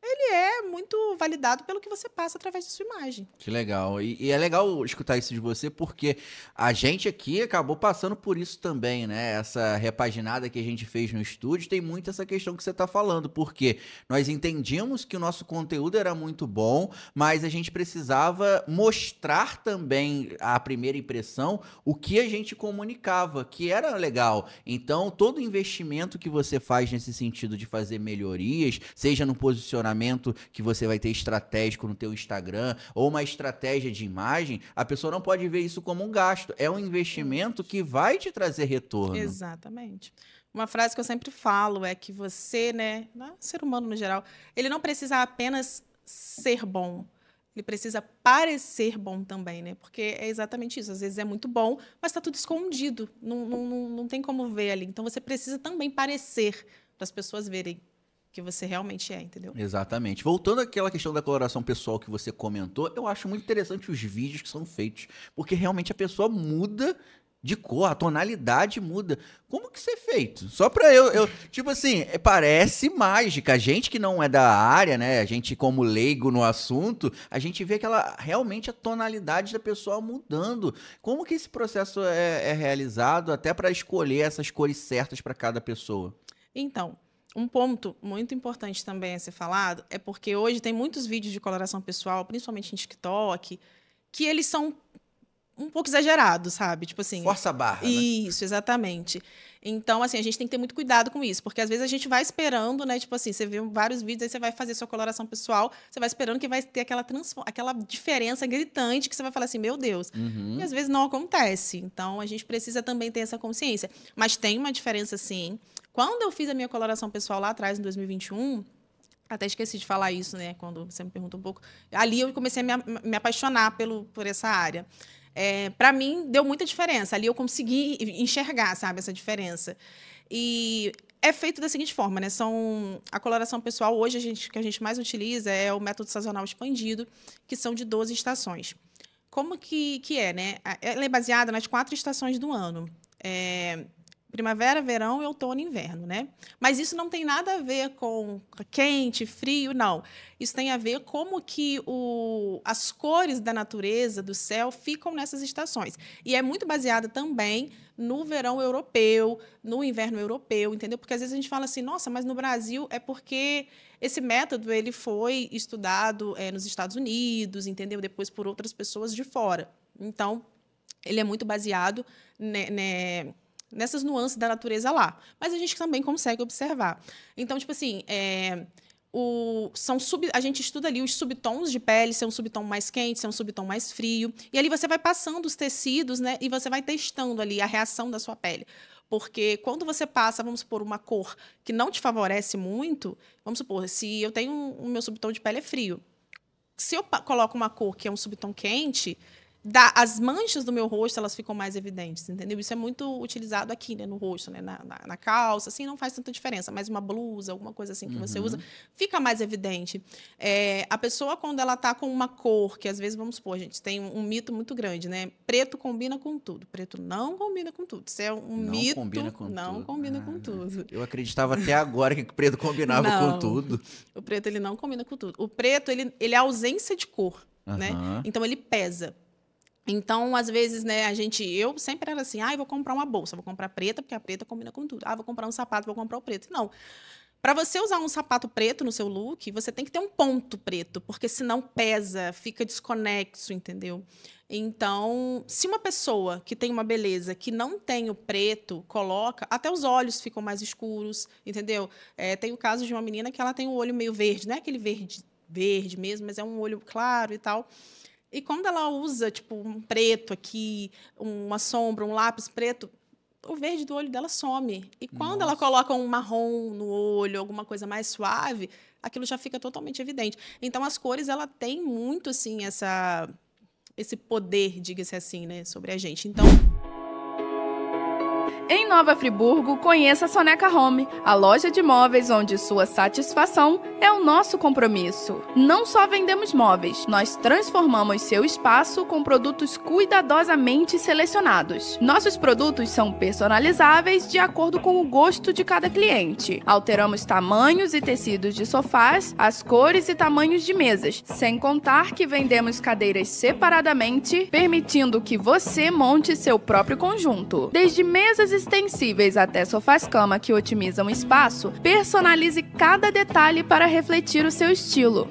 ele é muito validado pelo que você passa através da sua imagem. Que legal. E é legal escutar isso de você, porque a gente aqui acabou passando por isso também, né? Essa repaginada que a gente fez no estúdio tem muito essa questão que você está falando, porque nós entendíamos que o nosso conteúdo era muito bom, mas a gente precisava mostrar também a primeira impressão, o que a gente comunicava, que era legal. Então, todo investimento que você faz nesse sentido de fazer melhorias, seja no posicionamento que você vai ter estratégico no teu Instagram ou uma estratégia de imagem, a pessoa não pode ver isso como um gasto. É um investimento que vai te trazer retorno. Exatamente. Uma frase que eu sempre falo é que você, né, ser humano no geral, ele não precisa apenas ser bom. Ele precisa parecer bom também, né? Porque é exatamente isso. Às vezes é muito bom, mas está tudo escondido. Não tem como ver ali. Então, você precisa também parecer para as pessoas verem que você realmente é, entendeu? Exatamente. Voltando àquela questão da coloração pessoal que você comentou, eu acho muito interessante os vídeos que são feitos, porque realmente a pessoa muda de cor, a tonalidade muda. Como que isso é feito? Só pra eu tipo assim, parece mágica. A gente que não é da área, né, a gente como leigo no assunto, a gente vê realmente a tonalidade da pessoa mudando. Como que esse processo é realizado até para escolher essas cores certas para cada pessoa? Então, um ponto muito importante também a ser falado é porque hoje tem muitos vídeos de coloração pessoal, principalmente em TikTok, que eles são um pouco exagerados, sabe? Tipo assim... Força a barra, né? Isso, exatamente. Então, assim, a gente tem que ter muito cuidado com isso, porque às vezes a gente vai esperando, né? Tipo assim, você vê vários vídeos, aí você vai fazer sua coloração pessoal, você vai esperando que vai ter aquela diferença gritante que você vai falar assim, meu Deus. E às vezes não acontece. Então, a gente precisa também ter essa consciência. Mas tem uma diferença, sim. Quando eu fiz a minha coloração pessoal lá atrás, em 2021... Até esqueci de falar isso, né? Quando você me pergunta um pouco. Ali eu comecei a me apaixonar por essa área. Para mim, deu muita diferença. Ali eu consegui enxergar, sabe, essa diferença. E É feito da seguinte forma, né? A coloração pessoal, hoje, que a gente mais utiliza é o método sazonal expandido, que são de 12 estações. Como que é, né? Ela é baseada nas 4 estações do ano. Primavera, verão, outono e inverno, né? Mas isso não tem nada a ver com quente, frio, não. Isso tem a ver como que as cores da natureza, do céu, ficam nessas estações. E é muito baseada também no verão europeu, no inverno europeu, entendeu? Porque às vezes a gente fala assim, nossa, mas no Brasil é porque esse método ele foi estudado nos Estados Unidos, entendeu? Depois por outras pessoas de fora. Então, ele é muito baseado nessas nuances da natureza lá. Mas a gente também consegue observar. Então, tipo assim, a gente estuda ali os subtons de pele, se é um subtom mais quente, se é um subtom mais frio. E ali você vai passando os tecidos, né? E você vai testando ali a reação da sua pele. Porque quando você passa, vamos supor, uma cor que não te favorece muito, vamos supor, se eu tenho o meu subtom de pele é frio. Se eu coloco uma cor que é um subtom quente, as manchas do meu rosto elas ficam mais evidentes, entendeu? Isso é muito utilizado aqui, né, no rosto, né, na calça, assim, não faz tanta diferença, mas uma blusa, alguma coisa assim que você usa, fica mais evidente. A pessoa, quando ela está com uma cor, que às vezes, vamos supor, a gente tem um mito muito grande, né? Preto combina com tudo. Preto não combina com tudo. Isso é um mito, não combina com tudo. Eu acreditava até agora que o preto combinava com tudo. O preto, ele não combina com tudo. O preto, ele é a ausência de cor, né? Então, ele pesa. Então, às vezes, né, eu sempre era assim, eu vou comprar uma bolsa, vou comprar preta, porque a preta combina com tudo. Vou comprar um sapato, vou comprar o preto. Não. Para você usar um sapato preto no seu look, você tem que ter um ponto preto, porque senão pesa, fica desconexo, entendeu? Então, se uma pessoa que tem uma beleza que não tem o preto, coloca, até os olhos ficam mais escuros, entendeu? Tem o caso de uma menina que ela tem o olho meio verde, não é aquele verde mesmo, mas é um olho claro e tal. E quando ela usa, tipo, um preto aqui, uma sombra, um lápis preto, o verde do olho dela some. E quando ela coloca um marrom no olho, alguma coisa mais suave, aquilo já fica totalmente evidente. Então, as cores, ela tem muito, assim, esse poder, diga-se assim, né, sobre a gente. Então... Em Nova Friburgo, conheça a Soneca Home, a loja de móveis onde sua satisfação é o nosso compromisso. Não só vendemos móveis, nós transformamos seu espaço com produtos cuidadosamente selecionados. Nossos produtos são personalizáveis de acordo com o gosto de cada cliente. Alteramos tamanhos e tecidos de sofás, as cores e tamanhos de mesas, sem contar que vendemos cadeiras separadamente, permitindo que você monte seu próprio conjunto. Desde mesas extensíveis até sofás-cama que otimizam o espaço, personalize cada detalhe para refletir o seu estilo.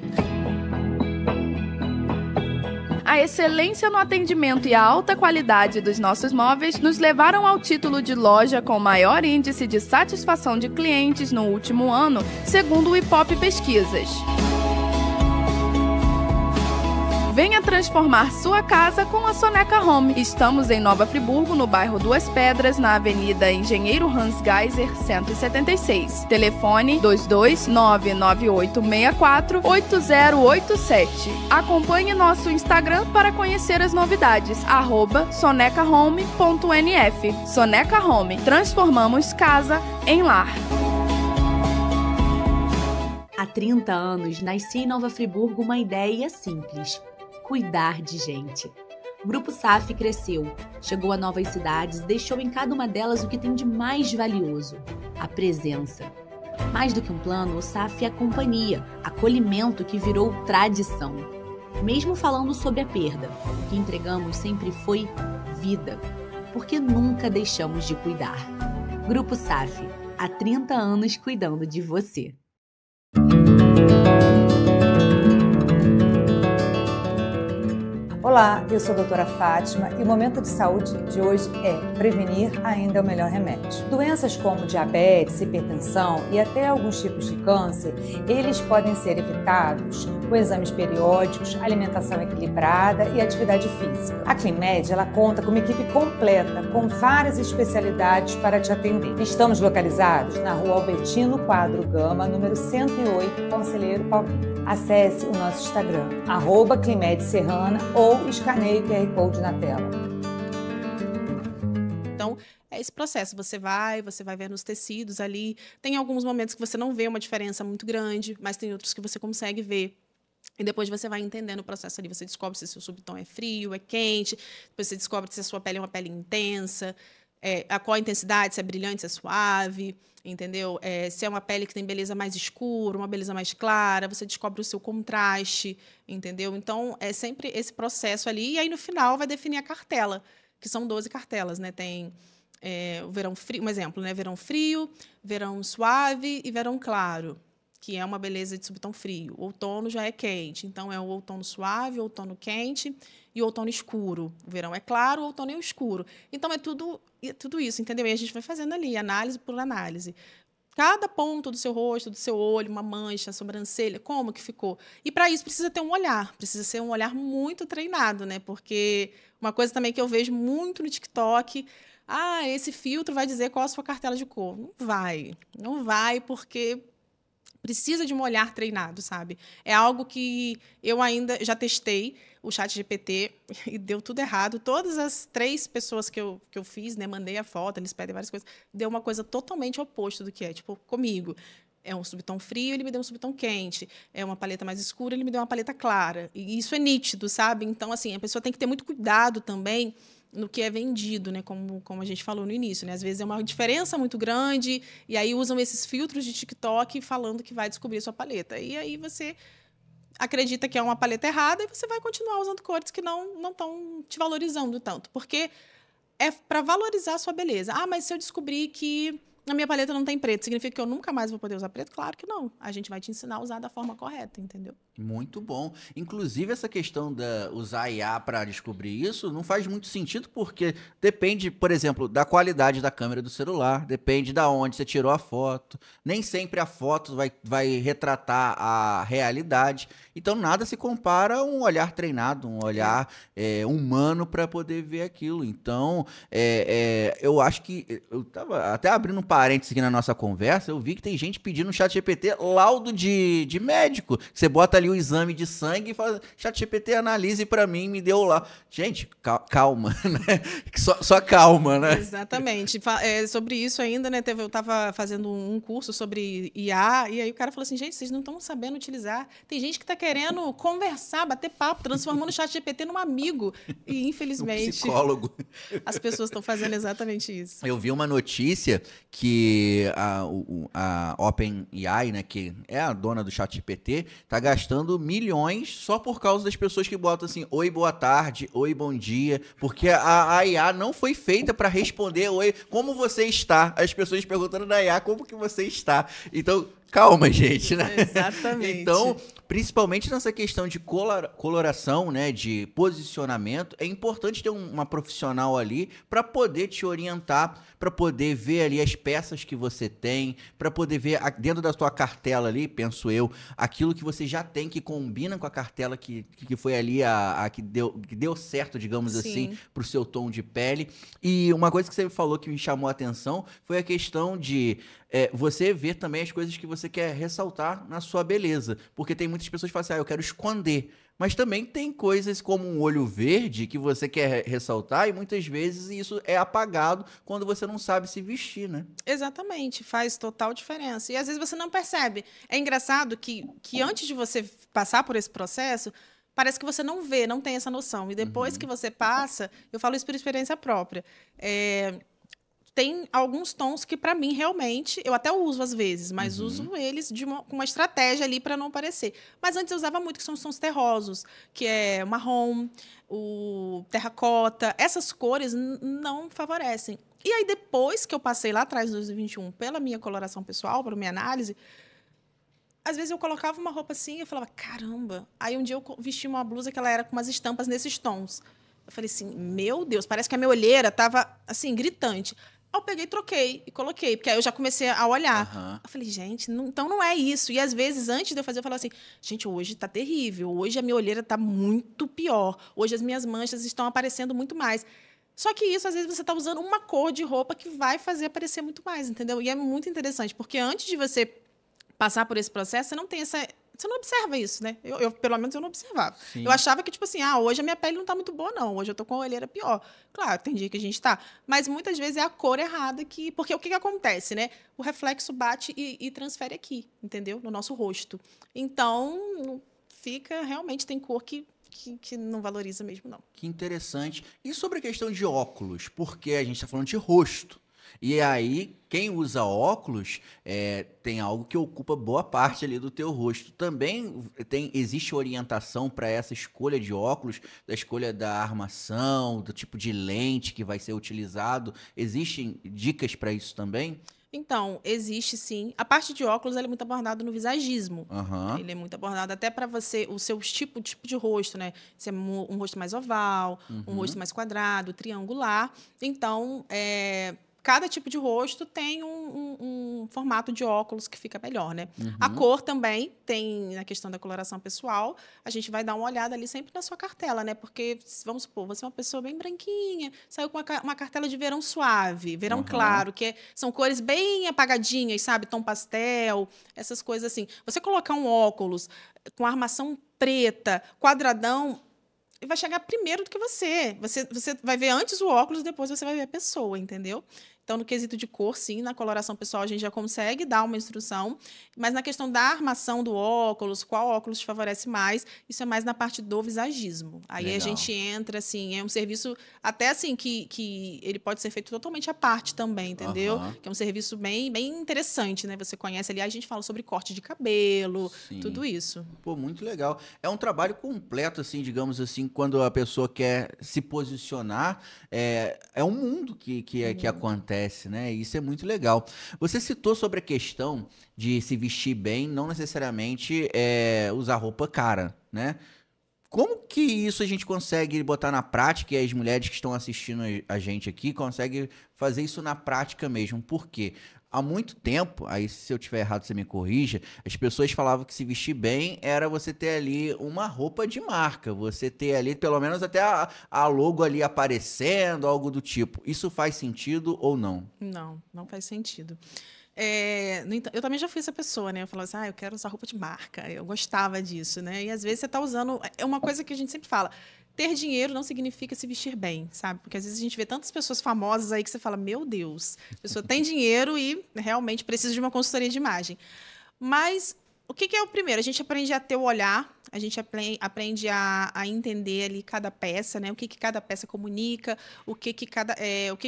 A excelência no atendimento e a alta qualidade dos nossos móveis nos levaram ao título de loja com maior índice de satisfação de clientes no último ano, segundo o Ipope Pesquisas. Venha transformar sua casa com a Soneca Home. Estamos em Nova Friburgo, no bairro Duas Pedras, na Avenida Engenheiro Hans Geiser, 176. Telefone 22998648087. Acompanhe nosso Instagram para conhecer as novidades, @sonecahome.nf. Soneca Home. Transformamos casa em lar. Há 30 anos, nascia em Nova Friburgo uma ideia simples: cuidar de gente. O Grupo SAF cresceu, chegou a novas cidades e deixou em cada uma delas o que tem de mais valioso: a presença. Mais do que um plano, o SAF é a companhia, acolhimento que virou tradição. Mesmo falando sobre a perda, o que entregamos sempre foi vida, porque nunca deixamos de cuidar. Grupo SAF, há 30 anos cuidando de você. Olá, eu sou a doutora Fátima e o Momento de Saúde de hoje é prevenir ainda é o melhor remédio. Doenças como diabetes, hipertensão e até alguns tipos de câncer, eles podem ser evitados com exames periódicos, alimentação equilibrada e atividade física. A Climed, ela conta com uma equipe completa, com várias especialidades para te atender. Estamos localizados na Rua Albertino Quadro Gama, número 108, Conselheiro Paulinho. Acesse o nosso Instagram, @ClimedSerrana, ou escaneie o QR Code na tela. Então, é esse processo. Você vai vendo os tecidos ali. Tem alguns momentos que você não vê uma diferença muito grande, mas tem outros que você consegue ver. E depois você vai entendendo o processo ali. Você descobre se o seu subtom é frio, é quente. Depois você descobre se a sua pele é uma pele intensa. Qual a intensidade, se é brilhante, se é suave, entendeu? Se é uma pele que tem beleza mais escura, uma beleza mais clara. Você descobre o seu contraste, entendeu? Então, é sempre esse processo ali. E aí, no final, vai definir a cartela, que são 12 cartelas, né? Tem o verão frio, um exemplo, né? Verão frio, verão suave e verão claro, que é uma beleza de subtom frio. O outono já é quente, então é o outono suave, o outono quente e o outono escuro. O verão é claro, o outono é escuro. Então, é tudo isso, entendeu? E a gente vai fazendo ali, análise por análise. Cada ponto do seu rosto, do seu olho, uma mancha, sobrancelha, como que ficou. E, para isso, precisa ter um olhar. Precisa ser um olhar muito treinado, né? Porque uma coisa também que eu vejo muito no TikTok... esse filtro vai dizer qual a sua cartela de cor. Não vai, porque... precisa de um olhar treinado, sabe? É algo que eu ainda já testei, o ChatGPT, e deu tudo errado. Todas as 3 pessoas que eu fiz, né, mandei a foto, eles pedem várias coisas, deu uma coisa totalmente oposta do que é. Tipo, comigo, é um subtom frio, ele me deu um subtom quente. É uma paleta mais escura, ele me deu uma paleta clara. E isso é nítido, sabe? Então, assim, a pessoa tem que ter muito cuidado também no que é vendido, né? Como a gente falou no início, né? Às vezes é uma diferença muito grande e aí usam esses filtros de TikTok falando que vai descobrir a sua paleta. E aí você acredita que é uma paleta errada e você vai continuar usando cores que não estão te valorizando tanto. Porque é para valorizar a sua beleza. Mas se eu descobrir que a minha paleta não tem preto, significa que eu nunca mais vou poder usar preto? Claro que não. A gente vai te ensinar a usar da forma correta, entendeu? Muito bom. Inclusive, essa questão de usar IA para descobrir isso não faz muito sentido, porque depende, por exemplo, da qualidade da câmera do celular, depende de onde você tirou a foto. Nem sempre a foto vai retratar a realidade. Então, nada se compara a um olhar treinado, um olhar humano para poder ver aquilo. Então, eu acho que... Eu estava até abrindo um parênteses aqui na nossa conversa, eu vi que tem gente pedindo no ChatGPT laudo de médico. Você bota ali o exame de sangue e fala, ChatGPT, analise pra mim, me deu lá. Gente, calma, né? Só calma, né? Exatamente. Sobre isso ainda, né? Eu tava fazendo um curso sobre IA, e aí o cara falou assim, gente, vocês não estão sabendo utilizar. Tem gente que tá querendo conversar, bater papo, transformando o ChatGPT num amigo. E, infelizmente, um psicólogo. As pessoas estão fazendo exatamente isso. Eu vi uma notícia que a OpenAI, né, que é a dona do ChatGPT, tá gastando milhões só por causa das pessoas que botam assim, oi, boa tarde, oi, bom dia, porque a IA não foi feita para responder, oi, como você está? As pessoas perguntando na IA como que você está. Então, calma, gente, né? Exatamente. Então, principalmente nessa questão de coloração, né, de posicionamento, é importante ter uma profissional ali para poder te orientar, para poder ver ali as peças que você tem, para poder ver dentro da tua cartela ali, penso eu, aquilo que você já tem que combina com a cartela que foi ali que deu certo, digamos Sim. assim, pro seu tom de pele. E uma coisa que você falou que me chamou a atenção foi a questão de você ver também as coisas que você quer ressaltar na sua beleza. Porque tem muitas pessoas que falam assim, eu quero esconder. Mas também tem coisas como um olho verde que você quer ressaltar e muitas vezes isso é apagado quando você não sabe se vestir, né? Exatamente, faz total diferença. E às vezes você não percebe. É engraçado que antes de você passar por esse processo, parece que você não vê, não tem essa noção. E depois que você passa, eu falo isso por experiência própria, tem alguns tons que, para mim, realmente, eu até uso às vezes, mas uso eles com uma estratégia ali para não aparecer. Mas antes eu usava muito, que são os tons terrosos, que é o marrom, o terracota. Essas cores não favorecem. E aí, depois que eu passei lá atrás, em 2021, pela minha coloração pessoal, pela minha análise, às vezes eu colocava uma roupa assim e eu falava, caramba. Aí um dia eu vesti uma blusa que ela era com umas estampas nesses tons. Eu falei assim, meu Deus, parece que a minha olheira estava, assim, gritante. Eu peguei, troquei e coloquei, porque aí eu já comecei a olhar. Eu falei, gente, então não é isso. E às vezes, antes de eu fazer, eu falava assim, gente, hoje tá terrível, hoje a minha olheira tá muito pior, hoje as minhas manchas estão aparecendo muito mais. Só que isso, às vezes, você tá usando uma cor de roupa que vai fazer aparecer muito mais, entendeu? E é muito interessante, porque antes de você passar por esse processo, você não tem você não observa isso, né? Pelo menos, eu não observava. Sim. Eu achava que, tipo assim, hoje a minha pele não tá muito boa, não. Hoje eu tô com a olheira pior. Claro, tem dia que a gente tá. Mas muitas vezes é a cor errada que... Porque o que acontece, né? O reflexo bate e transfere aqui, entendeu? No nosso rosto. Então, realmente tem cor que não valoriza mesmo, não. Que interessante. E sobre a questão de óculos? Porque a gente tá falando de rosto. E aí, quem usa óculos tem algo que ocupa boa parte ali do teu rosto. Também existe orientação para essa escolha de óculos, da escolha da armação, do tipo de lente que vai ser utilizado. Existem dicas para isso também? Então, existe sim. A parte de óculos ela é muito abordada no visagismo. Uhum. Ele é muito abordado até para você, o seu tipo de rosto, né? Se é um rosto mais oval, um rosto mais quadrado, triangular. Então, cada tipo de rosto tem um formato de óculos que fica melhor, né? A cor também tem, na questão da coloração pessoal, a gente vai dar uma olhada ali sempre na sua cartela, né? Porque, vamos supor, você é uma pessoa bem branquinha, saiu com uma cartela de verão suave, verão claro, são cores bem apagadinhas, sabe? Tom pastel, essas coisas assim. Você colocar um óculos com armação preta, quadradão, vai chegar primeiro do que você. Você vai ver antes o óculos, depois você vai ver a pessoa, entendeu? Então, no quesito de cor, sim, na coloração pessoal a gente já consegue dar uma instrução, mas na questão da armação do óculos, qual óculos te favorece mais, isso é mais na parte do visagismo. Aí Legal. A gente entra, assim, é um serviço até assim que ele pode ser feito totalmente à parte também, entendeu? Que é um serviço bem, bem interessante, né? Você conhece ali, a gente fala sobre corte de cabelo, Sim. tudo isso. Pô, muito legal. É um trabalho completo, assim, digamos assim, quando a pessoa quer se posicionar, é um mundo que acontece, né? E isso é muito legal. Você citou sobre a questão de se vestir bem, não necessariamente usar roupa cara, né? Como que isso a gente consegue botar na prática e as mulheres que estão assistindo a gente aqui conseguem fazer isso na prática mesmo? Por quê? Há muito tempo, aí se eu tiver errado você me corrija, as pessoas falavam que se vestir bem era você ter ali uma roupa de marca, você ter ali pelo menos até a logo ali aparecendo, algo do tipo. Isso faz sentido ou não? Não faz sentido. Eu também já fui essa pessoa, né? Eu falava assim, eu quero usar roupa de marca. Eu gostava disso, né? E às vezes você está usando... É uma coisa que a gente sempre fala. Ter dinheiro não significa se vestir bem, sabe? Porque às vezes a gente vê tantas pessoas famosas aí que você fala, meu Deus, a pessoa tem dinheiro e realmente precisa de uma consultoria de imagem. Mas o que é o primeiro? A gente aprende a ter o olhar, a gente aprende a entender ali cada peça, né? O que cada peça comunica, o que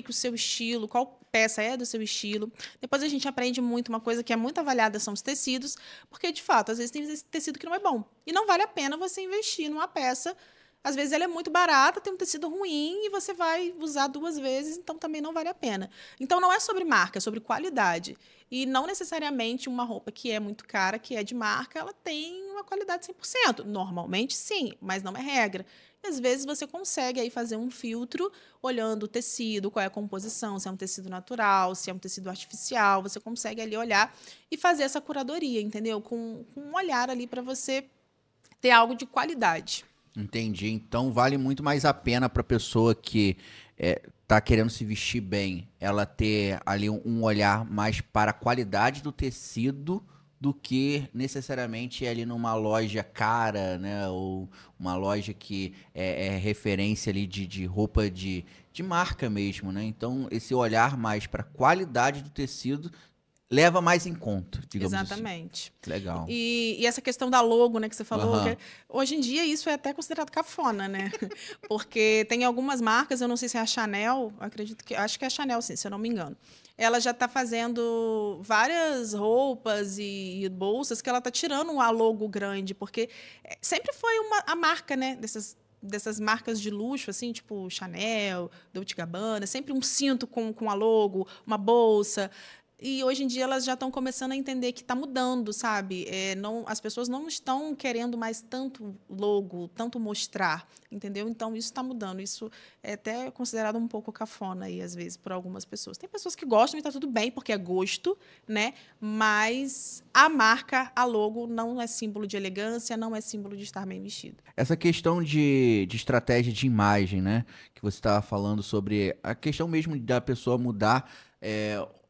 o seu estilo, qual peça é do seu estilo. Depois a gente aprende muito, uma coisa que é muito avaliada são os tecidos, porque, de fato, às vezes tem esse tecido que não é bom. E não vale a pena você investir numa peça. Às vezes ela é muito barata, tem um tecido ruim e você vai usar 2 vezes, então também não vale a pena. Então não é sobre marca, é sobre qualidade. E não necessariamente uma roupa que é muito cara, que é de marca, ela tem uma qualidade 100%. Normalmente sim, mas não é regra. E às vezes você consegue aí fazer um filtro olhando o tecido, qual é a composição, se é um tecido natural, se é um tecido artificial, você consegue ali olhar e fazer essa curadoria, entendeu? Com um olhar ali para você ter algo de qualidade. Entendi. Então vale muito mais a pena para a pessoa que tá querendo se vestir bem, ela ter ali um olhar mais para a qualidade do tecido do que necessariamente ali numa loja cara, né? Ou uma loja que é referência ali de roupa de marca mesmo, né? Então esse olhar mais para a qualidade do tecido leva mais em conta, digamos Exatamente. assim. Legal. E essa questão da logo, né, que você falou, que hoje em dia isso é até considerado cafona, né? Porque tem algumas marcas, eu não sei se é a Chanel, acho que é a Chanel, sim, se eu não me engano. Ela já está fazendo várias roupas e bolsas que ela está tirando a logo grande, porque sempre foi a marca, né, dessas marcas de luxo, assim, tipo Chanel, Dolce & Gabbana, sempre um cinto com a logo, uma bolsa. E hoje em dia elas já estão começando a entender que está mudando, sabe? As pessoas não estão querendo mais tanto logo, tanto mostrar, entendeu? Então isso está mudando. Isso é até considerado um pouco cafona aí, às vezes, por algumas pessoas. Tem pessoas que gostam e está tudo bem, porque é gosto, né? Mas a marca, a logo, não é símbolo de elegância, não é símbolo de estar bem vestido. Essa questão de estratégia de imagem, né? Que você estava falando sobre a questão mesmo da pessoa mudar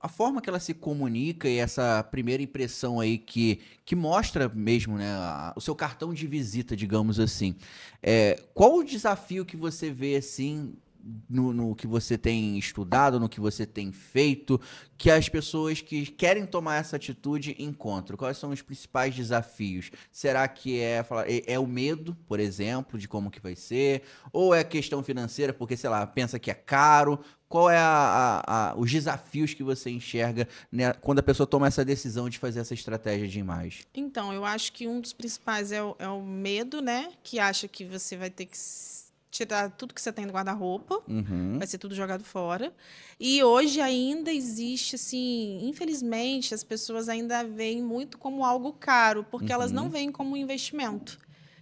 a forma que ela se comunica e essa primeira impressão aí que mostra mesmo, né, o seu cartão de visita, digamos assim. Qual o desafio que você vê, assim, no que você tem estudado, no que você tem feito, que as pessoas que querem tomar essa atitude encontram? Quais são os principais desafios? Será que é o medo, por exemplo, de como que vai ser? Ou é questão financeira, porque, sei lá, pensa que é caro? Qual é os desafios que você enxerga, né, quando a pessoa toma essa decisão de fazer essa estratégia de imagem? Então, eu acho que um dos principais é o medo, né? Que acha que você vai ter que tirar tudo que você tem do guarda-roupa, vai ser tudo jogado fora. E hoje ainda existe, assim, infelizmente, as pessoas ainda veem muito como algo caro, porque elas não veem como um investimento.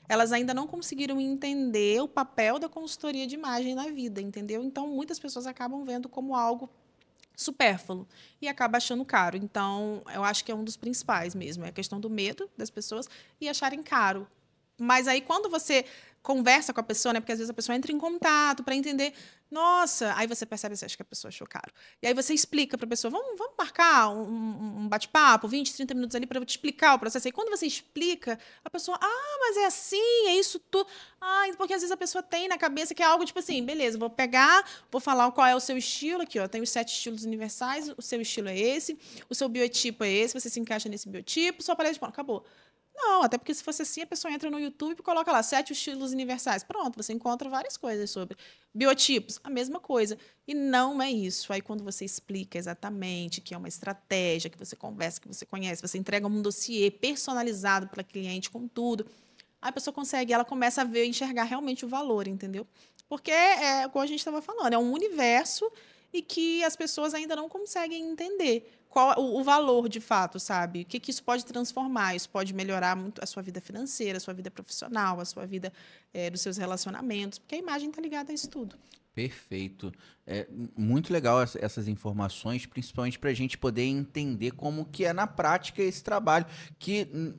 Elas ainda não conseguiram entender o papel da consultoria de imagem na vida, entendeu? Então, muitas pessoas acabam vendo como algo supérfluo e acaba achando caro. Então, eu acho que é um dos principais mesmo, é a questão do medo das pessoas e acharem caro. Mas aí, quando você conversa com a pessoa, né? Porque às vezes a pessoa entra em contato para entender. Nossa, aí você percebe, você acha que a pessoa achou caro. E aí você explica para a pessoa, vamos marcar um bate-papo, 20, 30 minutos ali para eu te explicar o processo. E quando você explica, a pessoa, mas é assim, é isso tudo. Porque às vezes a pessoa tem na cabeça que é algo tipo assim, beleza, vou pegar, vou falar qual é o seu estilo aqui, ó, tem os 7 estilos universais, o seu estilo é esse, o seu biotipo é esse, você se encaixa nesse biotipo, sua paleta de pano, acabou. Não, até porque se fosse assim, a pessoa entra no YouTube e coloca lá 7 estilos universais. Pronto, você encontra várias coisas sobre biotipos, a mesma coisa. E não é isso. Aí, quando você explica exatamente que é uma estratégia, que você conversa, que você conhece, você entrega um dossiê personalizado para a cliente com tudo, aí a pessoa consegue, ela começa a ver e enxergar realmente o valor, entendeu? Porque, como a gente estava falando, é um universo e que as pessoas ainda não conseguem entender qual o valor, de fato, sabe? O que isso pode transformar? Isso pode melhorar muito a sua vida financeira, a sua vida profissional, a sua vida dos seus relacionamentos, porque a imagem está ligada a isso tudo. Perfeito. É muito legal essas informações, principalmente para a gente poder entender como que é na prática esse trabalho, que...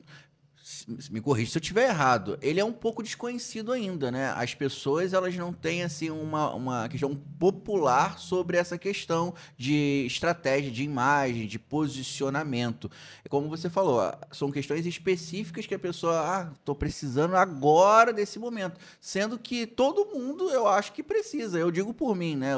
Me corrija se eu estiver errado, ele é um pouco desconhecido ainda, né? As pessoas, elas não têm, assim, uma questão popular sobre essa questão de estratégia, de imagem, de posicionamento. Como você falou, são questões específicas que a pessoa, tô precisando agora desse momento. Sendo que todo mundo, eu acho que precisa. Eu digo por mim, né?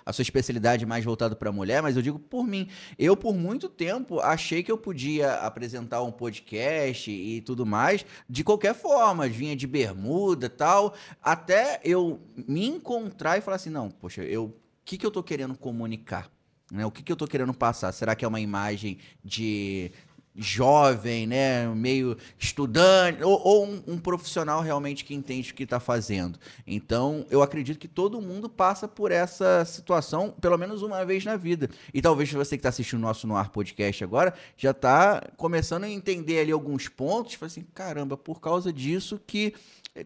A sua especialidade é mais voltada para a mulher, mas eu digo por mim. Eu, por muito tempo, achei que eu podia apresentar um podcast e tudo mais, de qualquer forma, vinha de bermuda e tal, até eu me encontrar e falar assim, não, poxa, o que eu tô querendo comunicar? Né? O que eu tô querendo passar? Será que é uma imagem de jovem, né, meio estudante, ou um profissional realmente que entende o que está fazendo? Então, eu acredito que todo mundo passa por essa situação, pelo menos uma vez na vida. E talvez você que está assistindo o nosso No Ar Podcast agora, já está começando a entender ali alguns pontos, fala assim, caramba, por causa disso que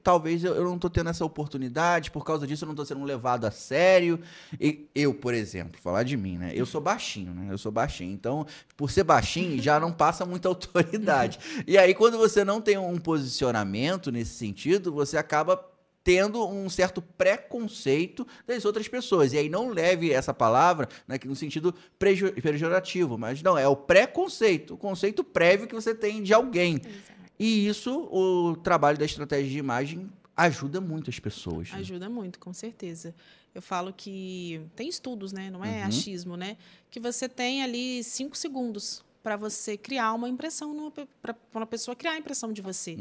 talvez eu não estou tendo essa oportunidade, por causa disso eu não estou sendo levado a sério. E eu, por exemplo, falar de mim, né? Eu sou baixinho, né? Eu sou baixinho. Então, por ser baixinho, já não passa muita autoridade. E aí, quando você não tem um posicionamento nesse sentido, você acaba tendo um certo preconceito das outras pessoas. E aí não leve essa palavra, né, no sentido pejorativo, mas não, é o preconceito, o conceito prévio que você tem de alguém. Exato. E isso, o trabalho da estratégia de imagem ajuda muito as pessoas. Né? Ajuda muito, com certeza. Eu falo que tem estudos, né? Não é achismo, né? Que você tem ali 5 segundos para você criar uma impressão, para uma pessoa criar a impressão de você.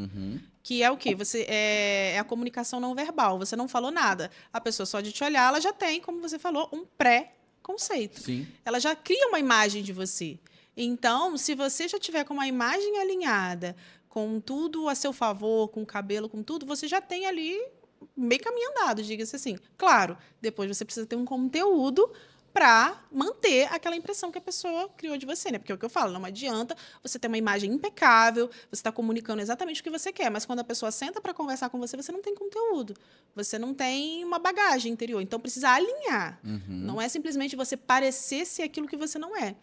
Que é o quê? É a comunicação não verbal. Você não falou nada. A pessoa, só de te olhar, ela já tem, como você falou, um pré-conceito. Sim. Ela já cria uma imagem de você. Então, se você já tiver com uma imagem alinhada, com tudo a seu favor, com o cabelo, com tudo, você já tem ali meio caminho andado, diga-se assim. Claro, depois você precisa ter um conteúdo para manter aquela impressão que a pessoa criou de você, né? Porque é o que eu falo, não adianta você ter uma imagem impecável, você está comunicando exatamente o que você quer, mas quando a pessoa senta para conversar com você, você não tem conteúdo, você não tem uma bagagem interior, então precisa alinhar. Não é simplesmente você parecer ser aquilo que você não é.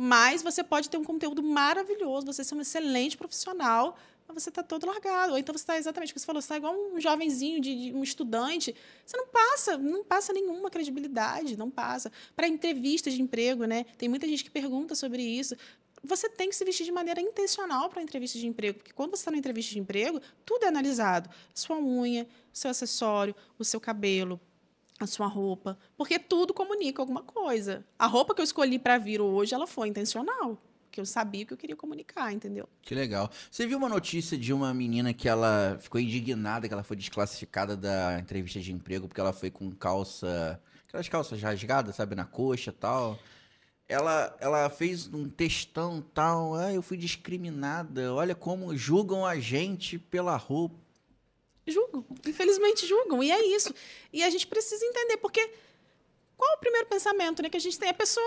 Mas você pode ter um conteúdo maravilhoso, você ser um excelente profissional mas você está todo largado. Ou então você está exatamente o que você falou, você está igual um jovenzinho, um estudante. Você não passa nenhuma credibilidade, não passa. Para entrevistas de emprego, né? Tem muita gente que pergunta sobre isso. Você tem que se vestir de maneira intencional para a entrevista de emprego, porque quando você está na entrevista de emprego, tudo é analisado. Sua unha, seu acessório, o seu cabelo, a sua roupa, porque tudo comunica alguma coisa. A roupa que eu escolhi para vir hoje, ela foi intencional, porque eu sabia o que eu queria comunicar, entendeu? Que legal. Você viu uma notícia de uma menina que ela ficou indignada que ela foi desclassificada da entrevista de emprego porque ela foi com aquelas calças rasgadas, sabe, na coxa e tal. Ela fez um textão tal, eu fui discriminada, olha como julgam a gente pela roupa. Julgam, infelizmente julgam, e é isso. E a gente precisa entender, porque qual é o primeiro pensamento, né, que a gente tem? A pessoa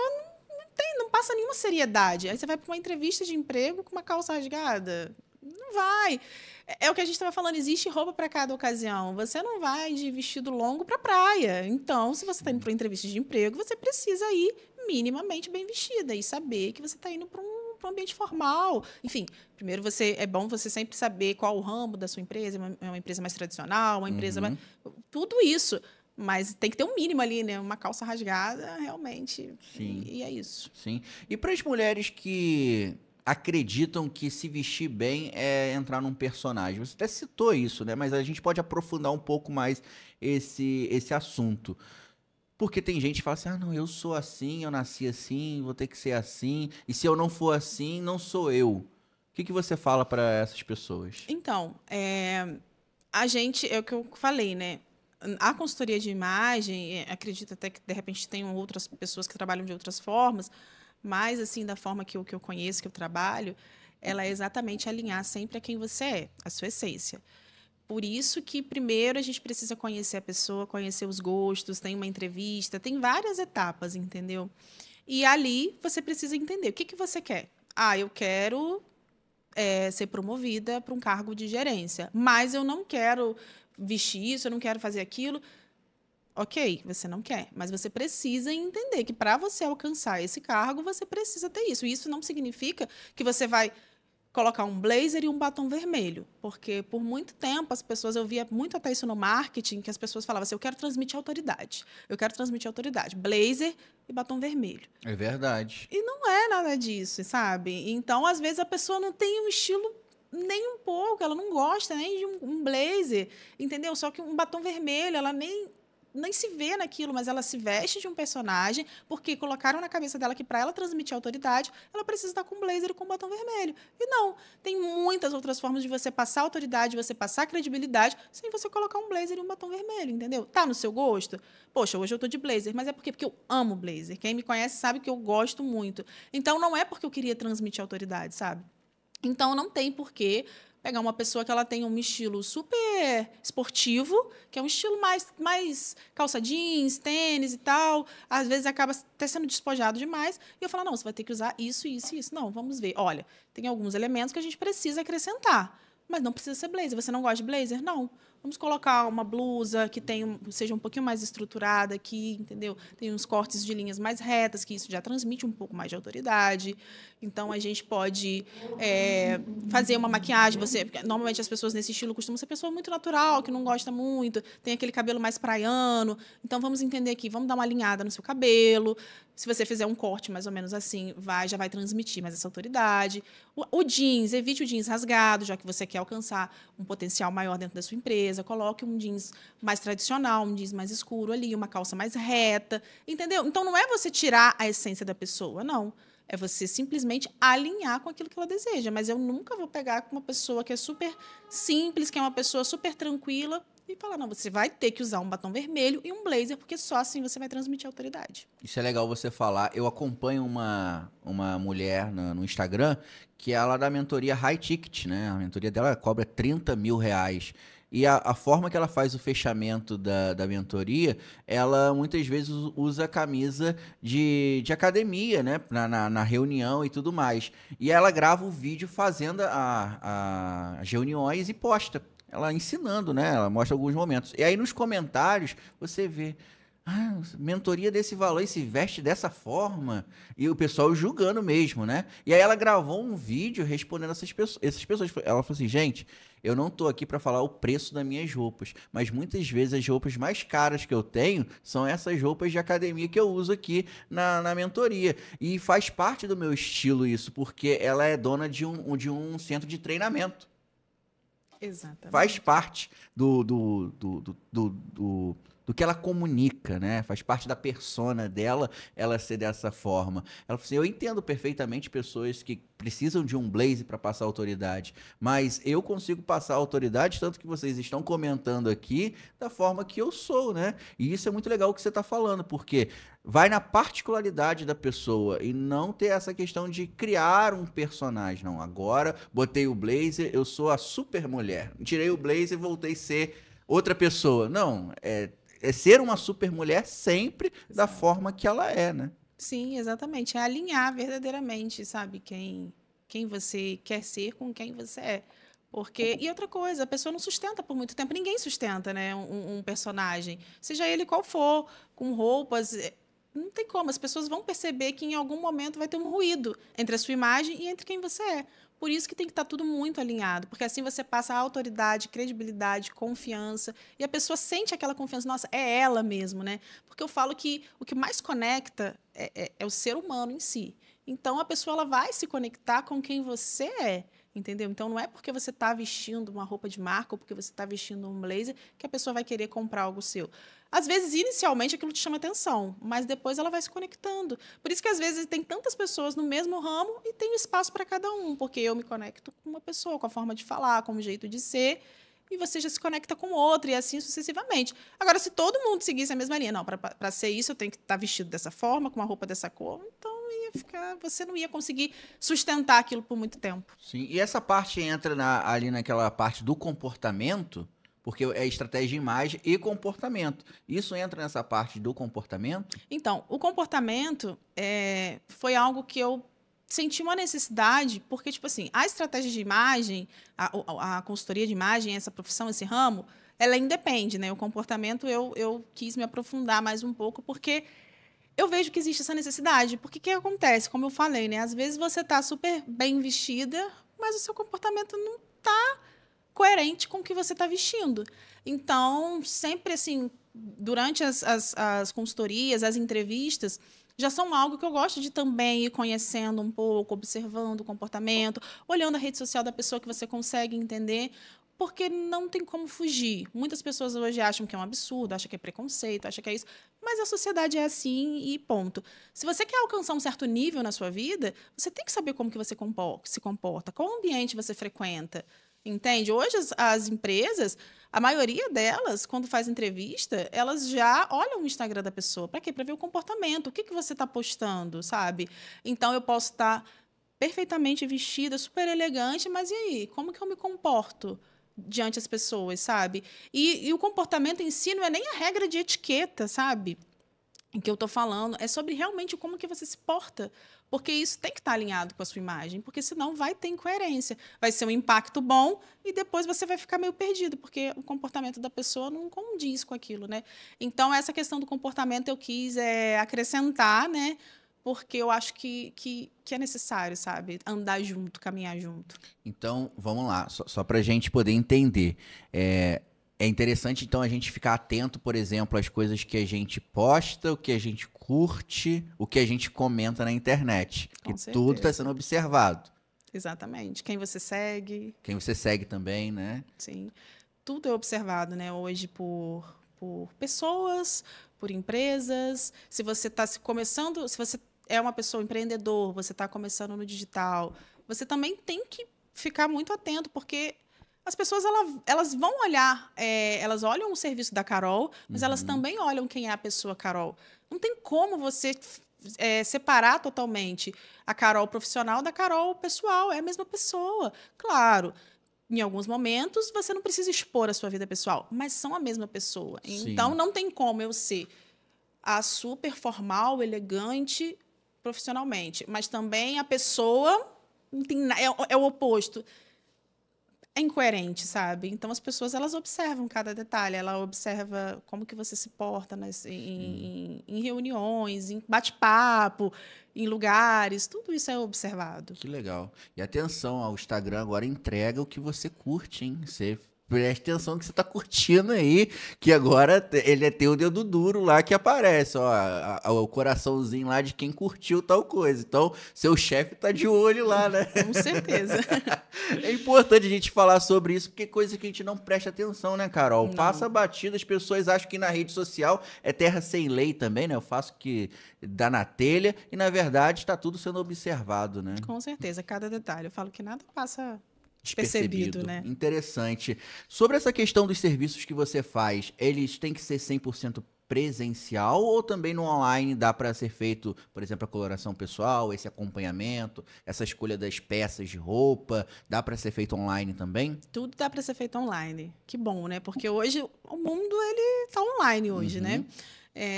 não passa nenhuma seriedade. Aí você vai para uma entrevista de emprego com uma calça rasgada. Não vai. É o que a gente estava falando, existe roupa para cada ocasião. Você não vai de vestido longo para praia. Então, se você está indo para uma entrevista de emprego, você precisa ir minimamente bem vestida e saber que você está indo para um ambiente formal. Enfim, primeiro é bom você sempre saber qual o ramo da sua empresa, é uma empresa mais tradicional, uma empresa mais... Tudo isso. Mas tem que ter um mínimo ali, né? Uma calça rasgada, realmente. Sim. E é isso. Sim. E para as mulheres que acreditam que se vestir bem é entrar num personagem. Você até citou isso, né? Mas a gente pode aprofundar um pouco mais esse assunto. Porque tem gente que fala assim, não, eu sou assim, eu nasci assim, vou ter que ser assim. E se eu não for assim, não sou eu. O que você fala para essas pessoas? Então, a gente, é o que eu falei, né? A consultoria de imagem, acredito até que, de repente, tenham outras pessoas que trabalham de outras formas, mas, assim, da forma que eu conheço, que eu trabalho, ela é exatamente alinhar sempre a quem você é, a sua essência. Por isso que, primeiro, a gente precisa conhecer a pessoa, conhecer os gostos, tem uma entrevista, tem várias etapas, entendeu? E ali você precisa entender o que você quer. Eu quero ser promovida para um cargo de gerência, mas eu não quero vestir isso, eu não quero fazer aquilo. Ok, você não quer, mas você precisa entender que para você alcançar esse cargo, você precisa ter isso. E isso não significa que você vai colocar um blazer e um batom vermelho, porque por muito tempo as pessoas, eu via muito até isso no marketing, que as pessoas falavam assim, eu quero transmitir autoridade, blazer e batom vermelho. É verdade. E não é nada disso, sabe? Então, às vezes, a pessoa não tem um estilo nem um pouco, ela não gosta nem de um blazer, entendeu? Só que um batom vermelho, ela nem se vê naquilo, mas ela se veste de um personagem, porque colocaram na cabeça dela que para ela transmitir autoridade, ela precisa estar com blazer e com batom vermelho. E não, tem muitas outras formas de você passar autoridade, você passar credibilidade, sem você colocar um blazer e um batom vermelho, entendeu? Tá no seu gosto? Poxa, hoje eu tô de blazer, mas é porque eu amo blazer. Quem me conhece sabe que eu gosto muito. Então, não é porque eu queria transmitir autoridade, sabe? Então, não tem porquê pegar uma pessoa que ela tem um estilo super esportivo, que é um estilo mais calça jeans, tênis e tal, às vezes acaba até sendo despojado demais, e eu falo, não, você vai ter que usar isso, isso e isso. Não, vamos ver. Olha, tem alguns elementos que a gente precisa acrescentar, mas não precisa ser blazer. Você não gosta de blazer? Não. Vamos colocar uma blusa que seja um pouquinho mais estruturada aqui, entendeu? Tem uns cortes de linhas mais retas, que isso já transmite um pouco mais de autoridade. Então, a gente pode fazer uma maquiagem. Normalmente, as pessoas nesse estilo costumam ser pessoa muito natural, que não gosta muito, tem aquele cabelo mais praiano. Então, vamos entender aqui, vamos dar uma alinhada no seu cabelo. Se você fizer um corte mais ou menos assim, já vai transmitir mais essa autoridade. O jeans, evite o jeans rasgado, já que você quer alcançar um potencial maior dentro da sua empresa. Coloque um jeans mais tradicional, um jeans mais escuro ali, uma calça mais reta, entendeu? Então, não é você tirar a essência da pessoa, não. É você simplesmente alinhar com aquilo que ela deseja. Mas eu nunca vou pegar uma pessoa que é super simples, que é uma pessoa super tranquila, e falar, não, você vai ter que usar um batom vermelho e um blazer, porque só assim você vai transmitir autoridade. Isso é legal você falar. Eu acompanho uma mulher no Instagram que ela é da mentoria High Ticket, né? A mentoria dela cobra R$30 mil. E a forma que ela faz o fechamento da mentoria, ela muitas vezes usa camisa de academia, né? Na reunião e tudo mais. E ela grava o vídeo fazendo as reuniões e posta. Ela ensinando, né? Ela mostra alguns momentos. E aí nos comentários você vê, Ah, mentoria desse valor e se veste dessa forma. E o pessoal julgando mesmo, né? E aí ela gravou um vídeo respondendo essas pessoas. Ela falou assim, gente, eu não tô aqui para falar o preço das minhas roupas, mas muitas vezes as roupas mais caras que eu tenho são essas roupas de academia que eu uso aqui na mentoria. E faz parte do meu estilo isso, porque ela é dona de um centro de treinamento. Exatamente. Faz parte do que ela comunica, né? Faz parte da persona dela, ela ser dessa forma. Ela falou assim, eu entendo perfeitamente pessoas que precisam de um blazer para passar autoridade, mas eu consigo passar autoridade, tanto que vocês estão comentando aqui, da forma que eu sou, né? E isso é muito legal o que você está falando, porque vai na particularidade da pessoa e não ter essa questão de criar um personagem. Não, agora botei o blazer, eu sou a super mulher. Tirei o blazer e voltei a ser outra pessoa. Não, é ser uma super mulher sempre da forma que ela é, né? Sim, exatamente. É alinhar verdadeiramente, sabe? Quem você quer ser com quem você é. Porque, e outra coisa, a pessoa não sustenta por muito tempo. Ninguém sustenta, né? Um personagem. Seja ele qual for, com roupas. Não tem como. As pessoas vão perceber que em algum momento vai ter um ruído entre a sua imagem e entre quem você é. Por isso que tem que estar tudo muito alinhado, porque assim você passa a autoridade, credibilidade, confiança, e a pessoa sente aquela confiança, nossa, é ela mesmo, né? Porque eu falo que o que mais conecta é o ser humano em si. Então, a pessoa ela vai se conectar com quem você é, entendeu? Então, não é porque você está vestindo uma roupa de marca ou porque você está vestindo um blazer que a pessoa vai querer comprar algo seu. Às vezes, inicialmente, aquilo te chama atenção, mas depois ela vai se conectando. Por isso que, às vezes, tem tantas pessoas no mesmo ramo e tem espaço para cada um, porque eu me conecto com uma pessoa, com a forma de falar, com o jeito de ser, e você já se conecta com outra, e assim sucessivamente. Agora, se todo mundo seguisse a mesma linha, não, para ser isso, eu tenho que estar vestido dessa forma, com uma roupa dessa cor, então você não ia conseguir sustentar aquilo por muito tempo. Sim, e essa parte entra ali naquela parte do comportamento, porque é estratégia de imagem e comportamento. Isso entra nessa parte do comportamento? Então, o comportamento foi algo que eu senti uma necessidade, porque, tipo assim, a estratégia de imagem, a consultoria de imagem, essa profissão, esse ramo, ela independe, né? O comportamento eu quis me aprofundar mais um pouco, porque eu vejo que existe essa necessidade. Porque o que acontece? Como eu falei, né? Às vezes você está super bem vestida, mas o seu comportamento não está coerente com o que você está vestindo. Então, sempre assim, durante as consultorias, as entrevistas, já são algo que eu gosto de também ir conhecendo um pouco, observando o comportamento, olhando a rede social da pessoa que você consegue entender, porque não tem como fugir. Muitas pessoas hoje acham que é um absurdo, acham que é preconceito, acham que é isso, mas a sociedade é assim e ponto. Se você quer alcançar um certo nível na sua vida, você tem que saber como que você se comporta, qual ambiente você frequenta. Entende? Hoje as empresas, a maioria delas, quando faz entrevista, elas já olham o Instagram da pessoa. Para quê? Para ver o comportamento. O que você está postando, sabe? Então, eu posso estar perfeitamente vestida, super elegante, mas e aí? Como que eu me comporto diante das pessoas, sabe? E o comportamento em si não é nem a regra de etiqueta, sabe? Em que eu estou falando, é sobre realmente como que você se porta. Porque isso tem que estar alinhado com a sua imagem, porque senão vai ter incoerência. Vai ser um impacto bom e depois você vai ficar meio perdido, porque o comportamento da pessoa não condiz com aquilo, né? Então, essa questão do comportamento eu quis acrescentar, né? Porque eu acho que é necessário, sabe? Andar junto, caminhar junto. Então, vamos lá, só para a gente poder entender. É interessante, então, a gente ficar atento, por exemplo, às coisas que a gente posta, o que a gente curte, o que a gente comenta na internet. Com que certeza. tudo está sendo observado. Exatamente. Quem você segue. Quem você segue também, né? Sim. Tudo é observado, né? Hoje por pessoas, por empresas. Se você está começando, se você é uma pessoa empreendedor, você está começando no digital, você também tem que ficar muito atento, porque as pessoas elas vão olhar, elas olham o serviço da Carol, mas elas também olham quem é a pessoa Carol. Não tem como você separar totalmente a Carol profissional da Carol pessoal. É a mesma pessoa. Claro, em alguns momentos você não precisa expor a sua vida pessoal, mas são a mesma pessoa. Sim. Então, não tem como eu ser a super formal, elegante profissionalmente, mas também a pessoa não tem, é o oposto. é incoerente, sabe? Então as pessoas elas observam cada detalhe, ela observa como que você se porta em reuniões, em bate-papo, em lugares, tudo isso é observado. Que legal. E atenção, o Instagram agora entrega o que você curte, hein? Você presta atenção que você tá curtindo aí, que agora ele tem o dedo duro lá que aparece, ó, o coraçãozinho lá de quem curtiu tal coisa. Então, seu chefe tá de olho lá, né? Com certeza. É importante a gente falar sobre isso, porque é coisa que a gente não presta atenção, né, Carol? Não. Passa batida, as pessoas acham que na rede social é terra sem lei também, né? Eu faço o que dá na telha e, na verdade, está tudo sendo observado, né? Com certeza, cada detalhe. Eu falo que nada passa despercebido, né? Interessante. Sobre essa questão dos serviços que você faz, eles têm que ser 100% presencial ou também no online dá para ser feito, por exemplo, a coloração pessoal, esse acompanhamento, essa escolha das peças de roupa, dá para ser feito online também? Tudo dá para ser feito online. Que bom, né? Porque hoje o mundo ele tá online hoje, né?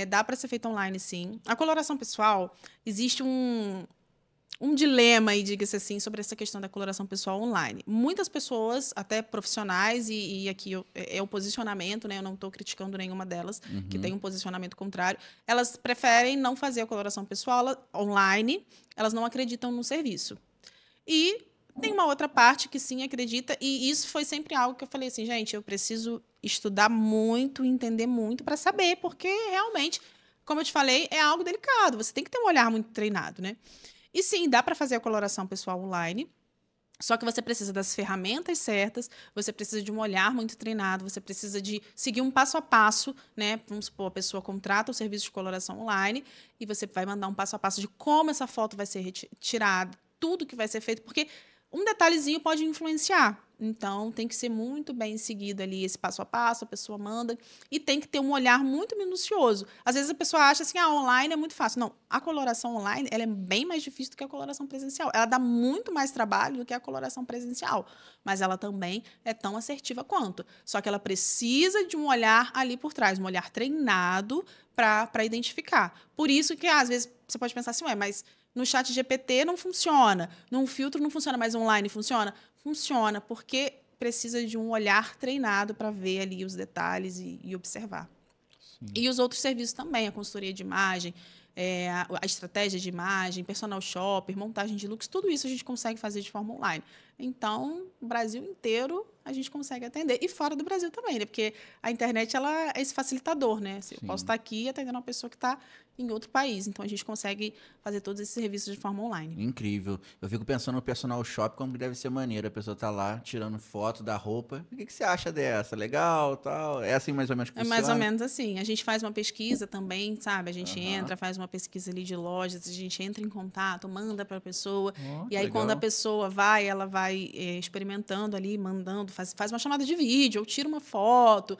Dá para ser feito online, sim. A coloração pessoal, existe um dilema aí, diga-se assim, sobre essa questão da coloração pessoal online. Muitas pessoas, até profissionais, e aqui é o posicionamento, né? Eu não estou criticando nenhuma delas, que tem um posicionamento contrário. Elas preferem não fazer a coloração pessoal online, elas não acreditam no serviço. E tem uma outra parte que sim acredita, e isso foi sempre algo que eu falei assim, gente, eu preciso estudar muito, entender muito para saber, porque realmente, como eu te falei, é algo delicado, você tem que ter um olhar muito treinado, né? E sim, dá para fazer a coloração pessoal online, só que você precisa das ferramentas certas, você precisa de um olhar muito treinado, você precisa de seguir um passo a passo, né? Vamos supor, a pessoa contrata o serviço de coloração online e você vai mandar um passo a passo de como essa foto vai ser retirada, tudo que vai ser feito, porque um detalhezinho pode influenciar. Então, tem que ser muito bem seguido ali esse passo a passo, a pessoa manda, e tem que ter um olhar muito minucioso. Às vezes a pessoa acha assim, online é muito fácil. Não, a coloração online ela é bem mais difícil do que a coloração presencial. Ela dá muito mais trabalho do que a coloração presencial, mas ela também é tão assertiva quanto. Só que ela precisa de um olhar ali por trás, um olhar treinado para identificar. Por isso que, às vezes, você pode pensar assim, mas no chat GPT não funciona, num filtro não funciona, mas online funciona? Funciona, porque precisa de um olhar treinado para ver ali os detalhes e observar. Sim. E os outros serviços também, a consultoria de imagem, a estratégia de imagem, personal shopper, montagem de looks, tudo isso a gente consegue fazer de forma online. Então, o Brasil inteiro a gente consegue atender. E fora do Brasil também, né? Porque a internet ela é esse facilitador, né? Eu posso estar aqui atendendo uma pessoa que está em outro país. Então, a gente consegue fazer todos esses serviços de forma online. Incrível. Eu fico pensando no personal shop, como que deve ser maneiro. A pessoa tá lá, tirando foto da roupa. O que você acha dessa? Legal, tal? É assim mais ou menos que funciona? É mais ou menos assim. A gente faz uma pesquisa também, sabe? A gente entra, faz uma pesquisa ali de lojas, a gente entra em contato, manda para a pessoa. E aí, quando a pessoa vai, ela vai experimentando ali, mandando, faz uma chamada de vídeo, ou tira uma foto,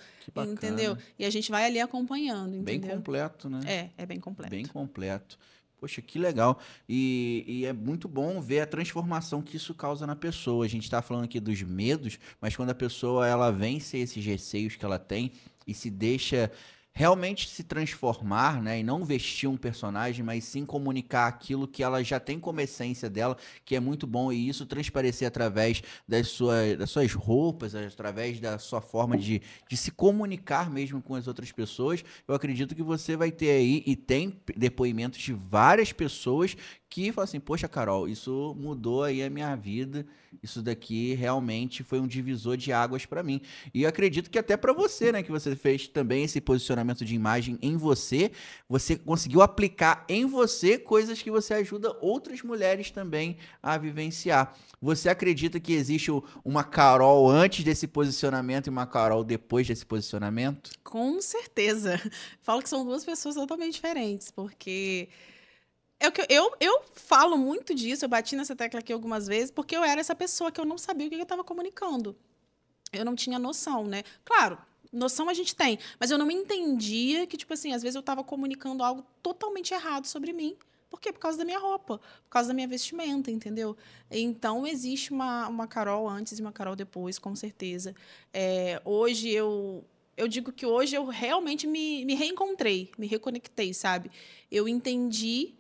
entendeu? E a gente vai ali acompanhando, entendeu? Bem completo, né? É bem completo. Bem completo. Poxa, que legal. E é muito bom ver a transformação que isso causa na pessoa. A gente está falando aqui dos medos, mas quando a pessoa ela vence esses receios que ela tem e se deixa realmente se transformar, né, e não vestir um personagem, mas sim comunicar aquilo que ela já tem como essência dela, que é muito bom, e isso transparecer através das suas roupas, através da sua forma de se comunicar mesmo com as outras pessoas. Eu acredito que você vai ter aí, e tem depoimentos de várias pessoas que falam assim, poxa, Carol, isso mudou aí a minha vida, isso daqui realmente foi um divisor de águas para mim. E eu acredito que até para você, né, que você fez também esse posicionamento de imagem em você, você conseguiu aplicar em você coisas que você ajuda outras mulheres também a vivenciar. Você acredita que existe uma Carol antes desse posicionamento e uma Carol depois desse posicionamento? Com certeza. Falo que são duas pessoas totalmente diferentes, porque eu falo muito disso, eu bati nessa tecla aqui algumas vezes, porque eu era essa pessoa que eu não sabia o que eu estava comunicando. Eu não tinha noção, né? Claro, noção a gente tem, mas eu não entendia que, tipo assim, às vezes eu estava comunicando algo totalmente errado sobre mim. Por quê? Por causa da minha roupa, por causa da minha vestimenta, entendeu? Então, existe uma Carol antes e uma Carol depois, com certeza. Hoje, eu digo que hoje eu realmente me reencontrei, me reconectei, sabe? Eu entendi,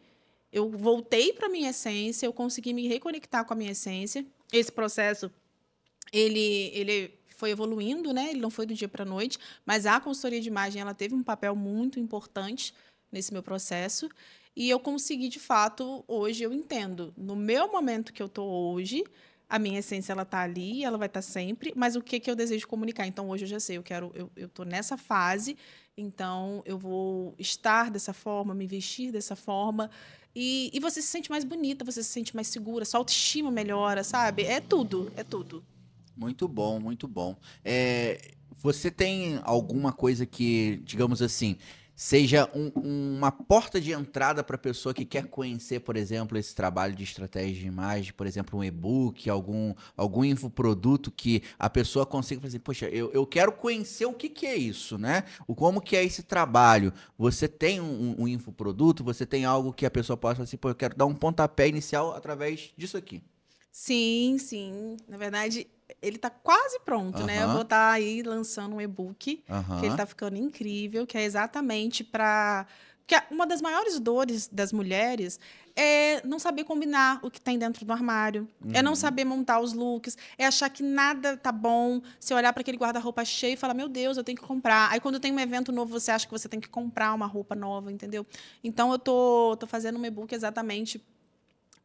eu voltei para a minha essência, eu consegui me reconectar com a minha essência. Esse processo ele foi evoluindo, né? Ele não foi do dia para a noite, mas a consultoria de imagem ela teve um papel muito importante nesse meu processo. E eu consegui, de fato, hoje eu entendo. No meu momento que eu estou hoje, a minha essência ela está ali, ela vai estar sempre, mas o que eu desejo comunicar? Então, hoje eu já sei, eu estou nessa fase, então eu vou estar dessa forma, me vestir dessa forma. E você se sente mais bonita, você se sente mais segura, sua autoestima melhora, sabe? É tudo, é tudo. Muito bom, muito bom. Você tem alguma coisa que, digamos assim, seja uma porta de entrada para a pessoa que quer conhecer, por exemplo, esse trabalho de estratégia de imagem, por exemplo, um e-book, algum infoproduto que a pessoa consiga fazer, poxa, eu quero conhecer o que é isso, né? Como que é esse trabalho. Você tem um infoproduto, você tem algo que a pessoa possa falar assim, pô, eu quero dar um pontapé inicial através disso aqui. Sim, sim. Na verdade, ele está quase pronto, né? Eu vou estar aí lançando um e-book, que ele está ficando incrível, que é exatamente para... Porque uma das maiores dores das mulheres é não saber combinar o que tem dentro do armário, é não saber montar os looks, é achar que nada tá bom, você olhar para aquele guarda-roupa cheio e falar, meu Deus, eu tenho que comprar. Aí, quando tem um evento novo, você acha que você tem que comprar uma roupa nova, entendeu? Então, eu tô fazendo um e-book exatamente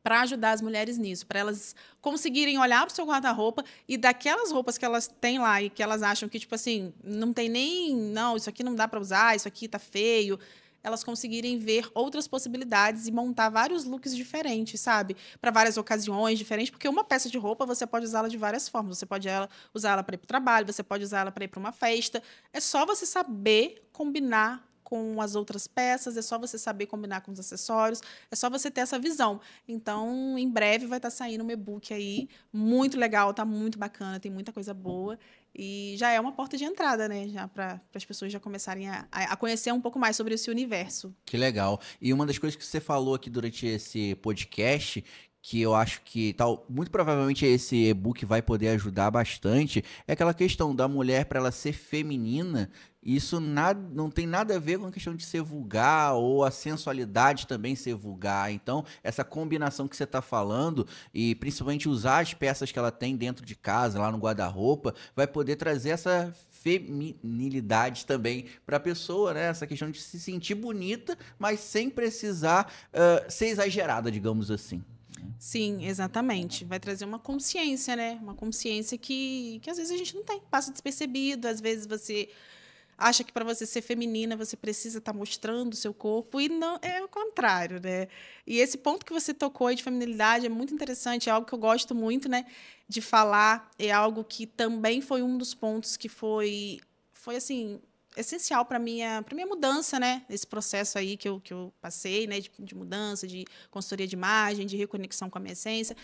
para ajudar as mulheres nisso, para elas conseguirem olhar para o seu guarda-roupa e daquelas roupas que elas têm lá e que elas acham que, tipo assim, não tem nem... Não, isso aqui não dá para usar, isso aqui tá feio. Elas conseguirem ver outras possibilidades e montar vários looks diferentes, sabe? Para várias ocasiões diferentes, porque uma peça de roupa você pode usá-la de várias formas. Você pode usar ela para ir para o trabalho, você pode usar ela para ir para uma festa. É só você saber combinar com as outras peças, é só você saber combinar com os acessórios, é só você ter essa visão. Então, em breve vai estar saindo um e-book aí, muito legal, tá muito bacana, tem muita coisa boa. E já é uma porta de entrada, né? Já para as pessoas já começarem a conhecer um pouco mais sobre esse universo. Que legal. E uma das coisas que você falou aqui durante esse podcast, que eu acho que muito provavelmente esse e-book vai poder ajudar bastante, é aquela questão da mulher para ela ser feminina. Isso não tem nada a ver com a questão de ser vulgar ou a sensualidade também ser vulgar. Então, essa combinação que você está falando e principalmente usar as peças que ela tem dentro de casa, lá no guarda-roupa, vai poder trazer essa feminilidade também para a pessoa, né? Essa questão de se sentir bonita, mas sem precisar ser exagerada, digamos assim. Sim, exatamente. Vai trazer uma consciência, né? Uma consciência que às vezes a gente não tem, passa despercebido, às vezes você acha que para você ser feminina você precisa estar mostrando o seu corpo e não é o contrário, né? E esse ponto que você tocou aí de feminilidade é muito interessante, é algo que eu gosto muito, né, de falar, é algo que também foi um dos pontos que foi assim essencial para minha mudança, né? Esse processo aí que eu passei, né, de mudança, de consultoria de imagem, de reconexão com a minha essência.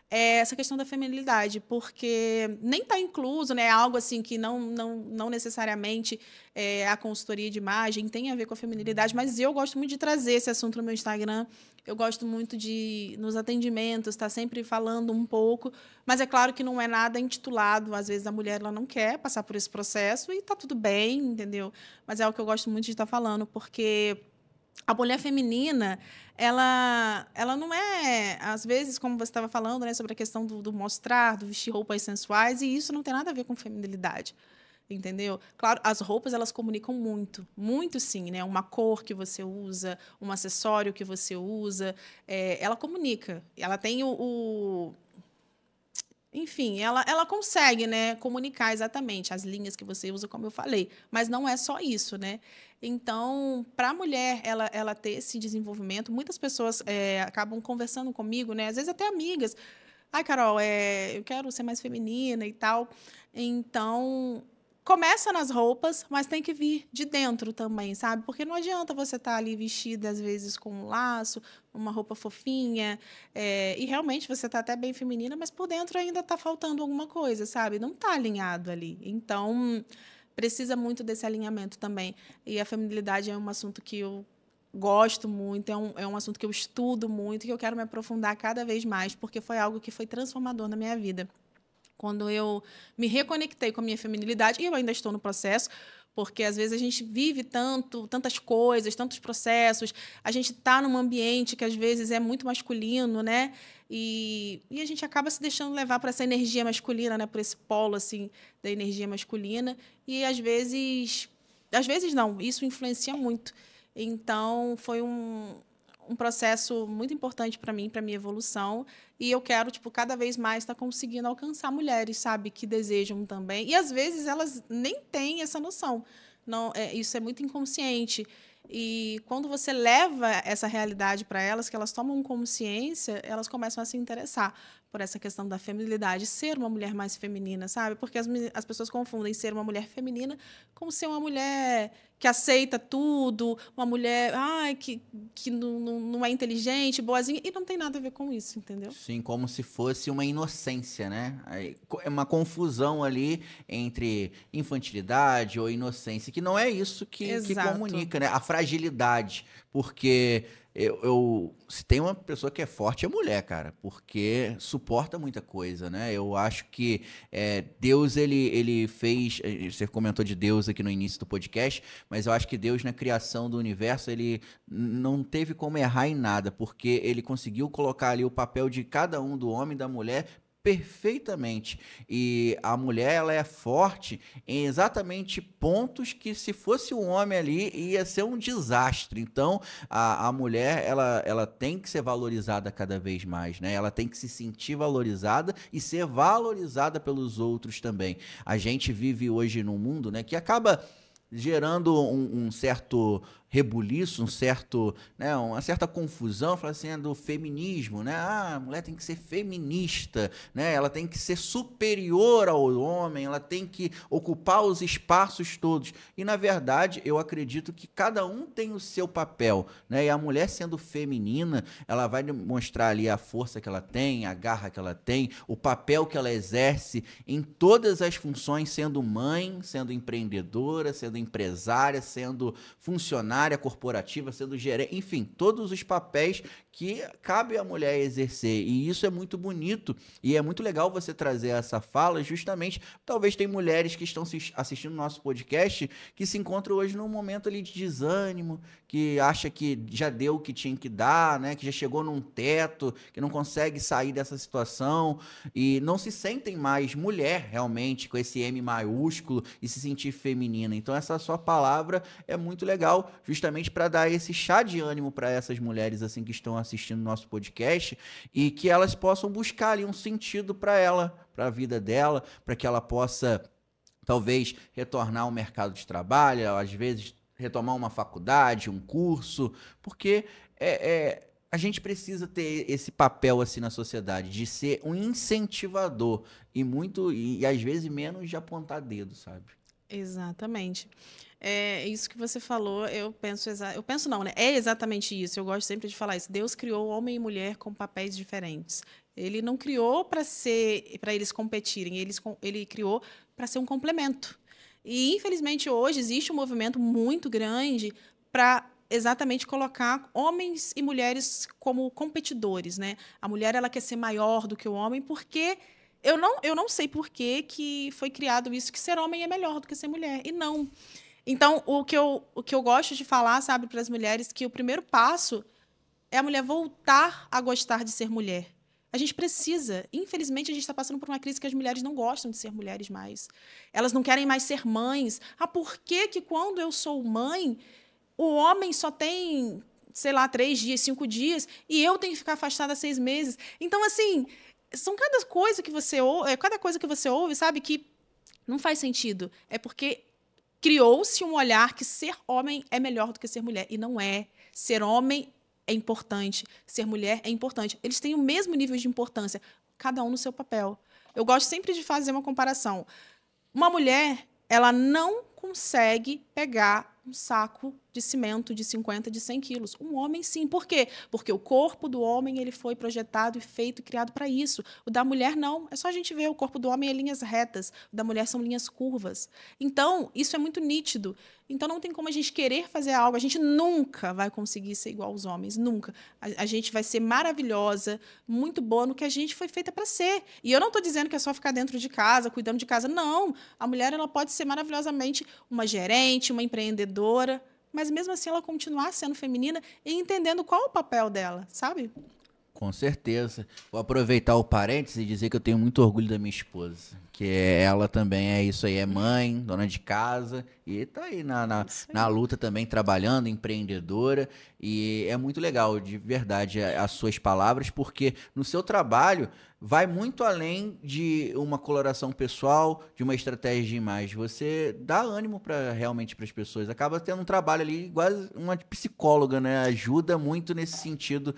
É essa questão da feminilidade, porque nem está incluso, né, algo assim que não necessariamente a consultoria de imagem tem a ver com a feminilidade, mas eu gosto muito de trazer esse assunto no meu Instagram, eu gosto muito de, nos atendimentos, estar sempre falando um pouco, mas é claro que não é nada intitulado, às vezes a mulher ela não quer passar por esse processo e está tudo bem, entendeu? Mas é o que eu gosto muito de estar falando, porque a mulher feminina, ela não é, às vezes, como você estava falando, né, sobre a questão do mostrar, do vestir roupas sensuais, e isso não tem nada a ver com feminilidade, entendeu? Claro, as roupas, elas comunicam muito, muito sim, né? Uma cor que você usa, um acessório que você usa, ela comunica. Ela tem enfim, ela consegue, né, comunicar exatamente as linhas que você usa, como eu falei, mas não é só isso, né? Então, para a mulher ela ter esse desenvolvimento, muitas pessoas acabam conversando comigo, né? Às vezes até amigas. Ai, Carol, eu quero ser mais feminina e tal. Então, começa nas roupas, mas tem que vir de dentro também, sabe? Porque não adianta você estar ali vestida, às vezes, com um laço, uma roupa fofinha, e realmente você está até bem feminina, mas por dentro ainda está faltando alguma coisa, sabe? Não está alinhado ali. Então, precisa muito desse alinhamento também. E a feminilidade é um assunto que eu gosto muito, é um assunto que eu estudo muito, que eu quero me aprofundar cada vez mais, porque foi algo que foi transformador na minha vida. Quando eu me reconectei com a minha feminilidade, e eu ainda estou no processo, Porque, às vezes, a gente vive tantas coisas, tantos processos, a gente está num ambiente que, às vezes, é muito masculino, né? E a gente acaba se deixando levar para essa energia masculina, né? Por esse polo, assim, da energia masculina. E, às vezes não, isso influencia muito. Então, foi um processo muito importante para mim, para minha evolução. E eu quero, cada vez mais estar conseguindo alcançar mulheres, sabe, que desejam também. E, às vezes, elas nem têm essa noção. Não, isso é muito inconsciente. E, quando você leva essa realidade para elas, que elas tomam consciência, elas começam a se interessar por essa questão da feminilidade, ser uma mulher mais feminina, sabe? Porque as pessoas confundem ser uma mulher feminina com ser uma mulher que aceita tudo, uma mulher que não é inteligente, boazinha, e não tem nada a ver com isso, entendeu? Sim, como se fosse uma inocência, né? É uma confusão ali entre infantilidade ou inocência, que não é isso que comunica, né? A fragilidade, porque se tem uma pessoa que é forte, é mulher, cara, porque suporta muita coisa, né? Eu acho que Deus, ele fez... Você comentou de Deus aqui no início do podcast, mas eu acho que Deus, na criação do universo, ele não teve como errar em nada, porque ele conseguiu colocar ali o papel de cada um, do homem e da mulher, perfeitamente. E a mulher, ela é forte em exatamente pontos que, se fosse um homem ali, ia ser um desastre. Então, a mulher, ela tem que ser valorizada cada vez mais, né? Ela tem que se sentir valorizada e ser valorizada pelos outros também. A gente vive hoje num mundo, né, que acaba gerando um certo rebuliço, uma certa confusão, do feminismo, né? A mulher tem que ser feminista, né? Ela tem que ser superior ao homem, ela tem que ocupar os espaços todos. E, na verdade, eu acredito que cada um tem o seu papel, né? E a mulher, sendo feminina, ela vai mostrar ali a força que ela tem, a garra que ela tem, o papel que ela exerce em todas as funções, sendo mãe, sendo empreendedora, sendo empresária, sendo funcionária corporativa, sendo gerente, enfim, todos os papéis que cabe à mulher exercer. E isso é muito bonito e é muito legal você trazer essa fala, justamente, talvez tem mulheres que estão assistindo o nosso podcast que se encontram hoje num momento ali de desânimo, que acha que já deu o que tinha que dar, né? Que já chegou num teto, que não consegue sair dessa situação e não se sentem mais mulher, realmente, com esse M maiúsculo, e se sentir feminina. Então, essa sua palavra é muito legal, justamente para dar esse chá de ânimo para essas mulheres assim que estão assistindo o nosso podcast, e que elas possam buscar ali um sentido para ela, para a vida dela, para que ela possa talvez retornar ao mercado de trabalho, às vezes retomar uma faculdade, um curso, porque a gente precisa ter esse papel assim na sociedade, de ser um incentivador e às vezes menos de apontar dedo, sabe? Exatamente. É isso que você falou, eu penso não, né? É exatamente isso. Eu gosto sempre de falar isso. Deus criou homem e mulher com papéis diferentes. Ele não criou para eles competirem, ele criou para ser um complemento. E, infelizmente, hoje existe um movimento muito grande para exatamente colocar homens e mulheres como competidores, né? A mulher, ela quer ser maior do que o homem, porque eu não sei por que foi criado isso, que ser homem é melhor do que ser mulher. E não. Então, o que eu gosto de falar, sabe, para as mulheres, que o primeiro passo é a mulher voltar a gostar de ser mulher. A gente precisa. Infelizmente, a gente está passando por uma crise que as mulheres não gostam de ser mulheres mais. Elas não querem mais ser mães. Por que quando eu sou mãe, o homem só tem, 3 dias, 5 dias, e eu tenho que ficar afastada 6 meses? Então, assim, são cada coisa que você ouve, sabe, que não faz sentido. É porque criou-se um olhar que ser homem é melhor do que ser mulher. E não é. Ser homem é importante, ser mulher é importante. Eles têm o mesmo nível de importância, cada um no seu papel. Eu gosto sempre de fazer uma comparação. Uma mulher, ela não consegue pegar um saco de cimento de 50, de 100 quilos. Um homem, sim. Por quê? Porque o corpo do homem ele foi projetado e feito e criado para isso. O da mulher, não. É só a gente ver. O corpo do homem é linhas retas. O da mulher são linhas curvas. Então, isso é muito nítido. Então, não tem como a gente querer fazer algo. A gente nunca vai conseguir ser igual aos homens. Nunca. A gente vai ser maravilhosa, muito boa no que a gente foi feita para ser. E eu não estou dizendo que é só ficar dentro de casa, cuidando de casa. Não. A mulher ela pode ser maravilhosamente uma gerente, uma empreendedora, mas mesmo assim ela continuar sendo feminina e entendendo qual é o papel dela, sabe? Com certeza. Vou aproveitar o parênteses e dizer que eu tenho muito orgulho da minha esposa. Que ela também é isso aí, é mãe, dona de casa. E tá aí na luta também, trabalhando, empreendedora. E é muito legal, de verdade, as suas palavras, porque no seu trabalho vai muito além de uma coloração pessoal, de uma estratégia de imagem. Você dá ânimo realmente para as pessoas. Acaba tendo um trabalho ali, quase uma psicóloga, né? Ajuda muito nesse sentido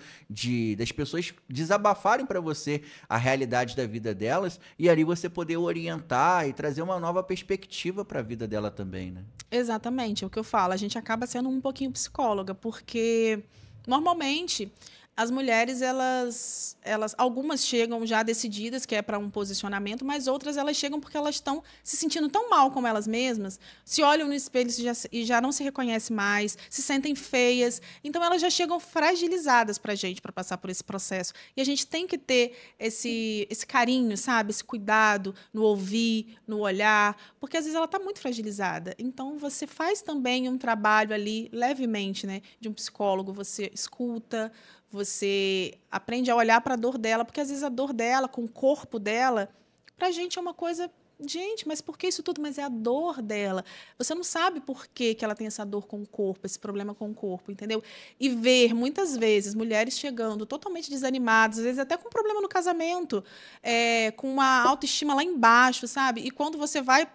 das pessoas desabafarem para você a realidade da vida delas e ali você poder orientar e trazer uma nova perspectiva para a vida dela também, né? Exatamente, é o que eu falo. A gente acaba sendo um pouquinho psicóloga, porque normalmente as mulheres, algumas chegam já decididas que é para um posicionamento, mas outras elas chegam porque elas estão se sentindo tão mal com elas mesmas, se olham no espelho e já não se reconhecem mais, se sentem feias. Então, elas já chegam fragilizadas para a gente, para passar por esse processo. E a gente tem que ter esse carinho, sabe? Esse cuidado no ouvir, no olhar, porque às vezes ela está muito fragilizada. Então, você faz também um trabalho ali, levemente, né, de um psicólogo, você escuta, você aprende a olhar para a dor dela, porque às vezes a dor dela, com o corpo dela, para a gente é uma coisa... Gente, mas por que isso tudo? Mas é a dor dela. Você não sabe por que ela tem essa dor com o corpo, esse problema com o corpo, entendeu? E ver, muitas vezes, mulheres chegando totalmente desanimadas, às vezes até com problema no casamento, com uma autoestima lá embaixo, sabe? E quando você vai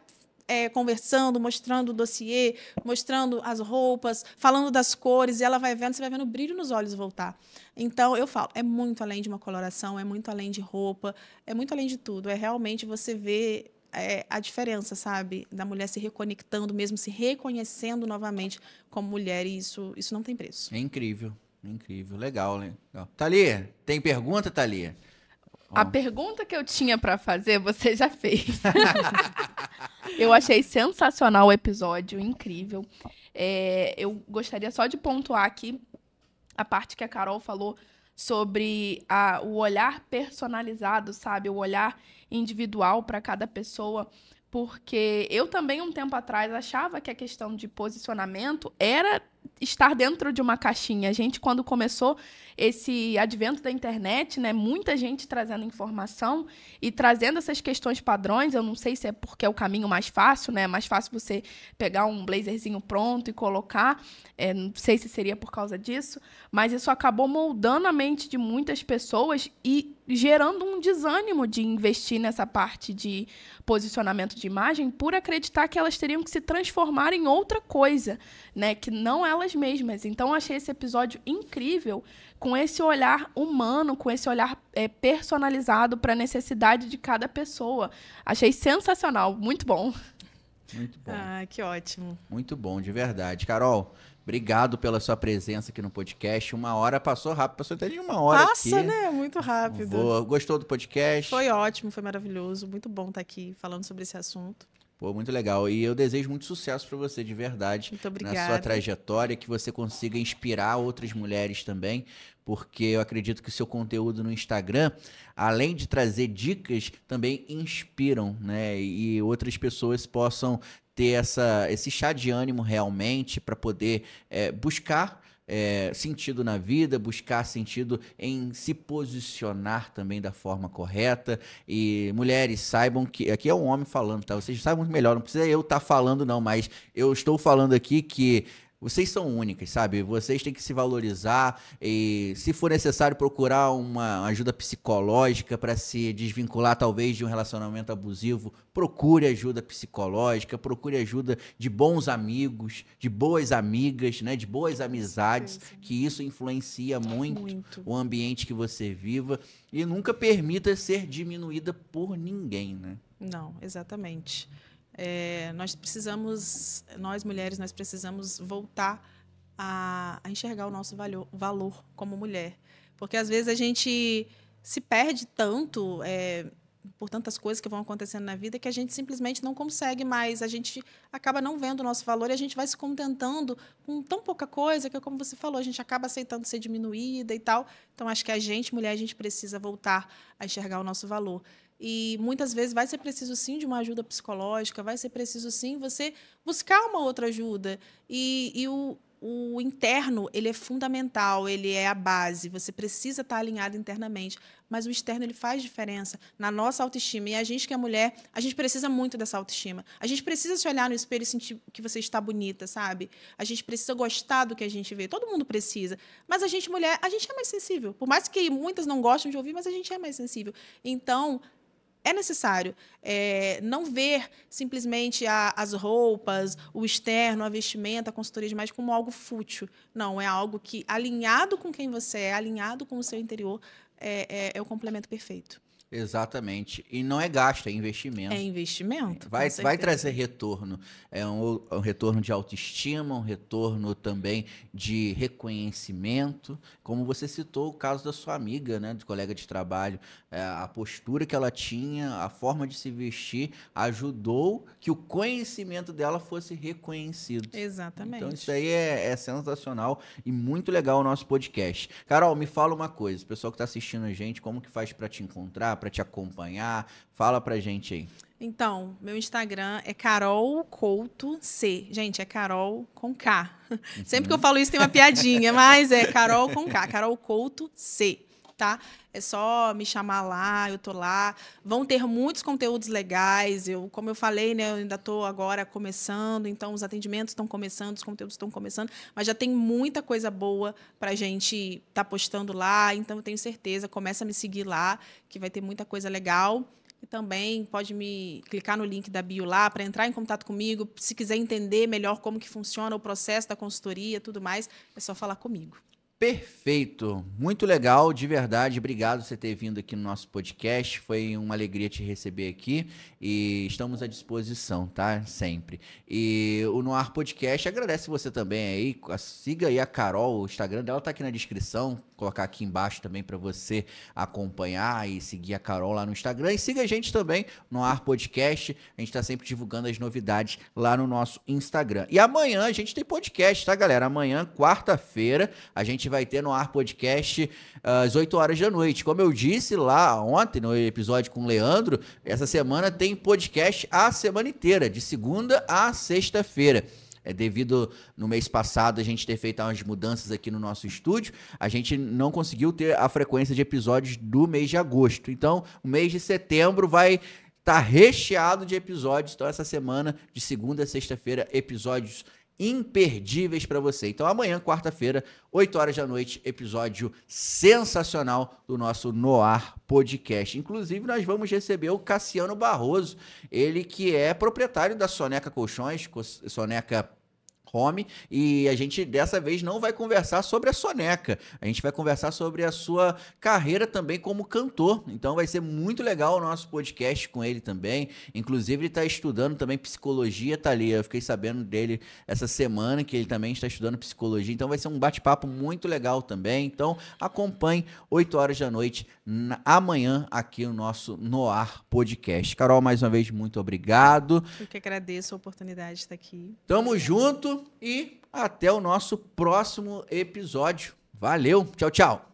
conversando, mostrando o dossiê, mostrando as roupas, falando das cores, e ela vai vendo, você vai vendo o brilho nos olhos voltar. Então, eu falo, é muito além de uma coloração, é muito além de roupa, é muito além de tudo. É realmente você ver a diferença, sabe? Da mulher se reconectando, mesmo se reconhecendo novamente como mulher, e isso não tem preço. É incrível, incrível. Legal, né? Legal. Thalia, tem pergunta, Thalia? A pergunta que eu tinha para fazer, você já fez. Eu achei sensacional o episódio, incrível. Eu gostaria só de pontuar aqui a parte que a Carol falou sobre o olhar personalizado, sabe? O olhar individual para cada pessoa. Porque eu também, um tempo atrás, achava que a questão de posicionamento era estar dentro de uma caixinha. A gente, quando começou esse advento da internet, né, muita gente trazendo informação e trazendo essas questões padrões. Eu não sei se é porque é o caminho mais fácil, né? É mais fácil você pegar um blazerzinho pronto e colocar. Não sei se seria por causa disso, mas isso acabou moldando a mente de muitas pessoas e gerando um desânimo de investir nessa parte de posicionamento de imagem por acreditar que elas teriam que se transformar em outra coisa, né? Que não elas mesmas. Então, eu achei esse episódio incrível, com esse olhar humano, com esse olhar personalizado para a necessidade de cada pessoa. Achei sensacional, muito bom. Muito bom. Ah, que ótimo. Muito bom, de verdade. Carol, obrigado pela sua presença aqui no podcast. 1 hora passou rápido, passou até de 1 hora Passa, aqui. né? Muito rápido. Gostou do podcast? Foi ótimo, foi maravilhoso. Muito bom estar aqui falando sobre esse assunto. Pô, muito legal. E eu desejo muito sucesso para você, de verdade. Muito obrigada. Na sua trajetória, que você consiga inspirar outras mulheres também, porque eu acredito que o seu conteúdo no Instagram, além de trazer dicas, também inspiram, né? E outras pessoas possam ter esse chá de ânimo realmente para poder buscar sentido na vida, buscar sentido em se posicionar também da forma correta. E mulheres, saibam que... Aqui é um homem falando, tá? Vocês sabem muito melhor, não precisa eu estar falando não, mas eu estou falando aqui que vocês são únicas, sabe? Vocês têm que se valorizar e, se for necessário, procurar uma ajuda psicológica para se desvincular, talvez, de um relacionamento abusivo. Procure ajuda psicológica, procure ajuda de bons amigos, de boas amigas, né? De boas amizades, que isso influencia muito o ambiente que você viva. E nunca permita ser diminuída por ninguém, né? Não, exatamente. Nós mulheres, nós precisamos voltar a enxergar o nosso valor como mulher. Porque, às vezes, a gente se perde tanto por tantas coisas que vão acontecendo na vida que a gente simplesmente não consegue mais. A gente acaba não vendo o nosso valor e a gente vai se contentando com tão pouca coisa que, como você falou, a gente acaba aceitando ser diminuída e tal. Então, acho que a gente, mulher, a gente precisa voltar a enxergar o nosso valor. E muitas vezes vai ser preciso, sim, de uma ajuda psicológica, vai ser preciso, sim, você buscar uma outra ajuda. E o interno, ele é fundamental, ele é a base. Você precisa estar alinhado internamente. Mas o externo, ele faz diferença na nossa autoestima. E a gente que é mulher, a gente precisa muito dessa autoestima. A gente precisa se olhar no espelho e sentir que você está bonita, sabe? A gente precisa gostar do que a gente vê. Todo mundo precisa. Mas a gente, mulher, a gente é mais sensível. Por mais que muitas não gostem de ouvir, mas a gente é mais sensível. Então, é necessário não ver simplesmente as roupas, o externo, a vestimenta, a consultoria de imagem como algo fútil. Não, é algo que, alinhado com quem você é, alinhado com o seu interior, é o complemento perfeito. Exatamente. E não é gasto, é investimento. É investimento. Vai trazer retorno. É um retorno de autoestima, um retorno também de reconhecimento. Como você citou o caso da sua amiga, né, de colega de trabalho. A postura que ela tinha, a forma de se vestir, ajudou que o conhecimento dela fosse reconhecido. Exatamente. Então, isso aí é sensacional e muito legal o nosso podcast. Carol, me fala uma coisa. O pessoal que está assistindo a gente, como que faz para te encontrar, para te acompanhar? Fala pra gente aí. Então, meu Instagram é Carol Couto C. Gente, é Carol com K. Sempre que eu falo isso tem uma piadinha, mas é Carol com K, Carol Couto C, tá? É só me chamar lá, eu tô lá. Vão ter muitos conteúdos legais. Como eu falei, né, eu ainda tô agora começando, então os atendimentos estão começando, os conteúdos estão começando, mas já tem muita coisa boa pra gente tá postando lá, então eu tenho certeza, começa a me seguir lá, que vai ter muita coisa legal. E também pode me clicar no link da bio lá para entrar em contato comigo, se quiser entender melhor como que funciona o processo da consultoria, tudo mais, é só falar comigo. Perfeito, muito legal, de verdade, obrigado por você ter vindo aqui no nosso podcast, foi uma alegria te receber aqui e estamos à disposição, tá? Sempre. E o Noar Podcast agradece você também aí, siga aí a Carol, o Instagram dela tá aqui na descrição, colocar aqui embaixo também para você acompanhar e seguir a Carol lá no Instagram e siga a gente também no Noar Podcast, a gente tá sempre divulgando as novidades lá no nosso Instagram. E amanhã a gente tem podcast, tá, galera? Amanhã, quarta-feira, a gente vai ter no Noar Podcast às 8 horas da noite. Como eu disse lá ontem, no episódio com o Leandro, essa semana tem podcast a semana inteira, de segunda a sexta-feira. Devido no mês passado a gente ter feito umas mudanças aqui no nosso estúdio, a gente não conseguiu ter a frequência de episódios do mês de agosto. Então, o mês de setembro vai estar recheado de episódios. Então, essa semana, de segunda a sexta-feira, episódios imperdíveis para você. Então amanhã, quarta-feira, 8 horas da noite, episódio sensacional do nosso Noar Podcast. Inclusive, nós vamos receber o Cassiano Barroso, ele que é proprietário da Soneca Colchões, Soneca Home, e a gente dessa vez não vai conversar sobre a Soneca, a gente vai conversar sobre a sua carreira também como cantor, então vai ser muito legal o nosso podcast com ele também, inclusive ele está estudando também psicologia, tá ali, eu fiquei sabendo dele essa semana que ele também está estudando psicologia, então vai ser um bate-papo muito legal também, então acompanhe 8 horas da noite amanhã aqui no nosso Noar Podcast. Carol, mais uma vez, muito obrigado. Eu que agradeço a oportunidade de estar aqui. Tamo junto. E até o nosso próximo episódio. Valeu, tchau, tchau.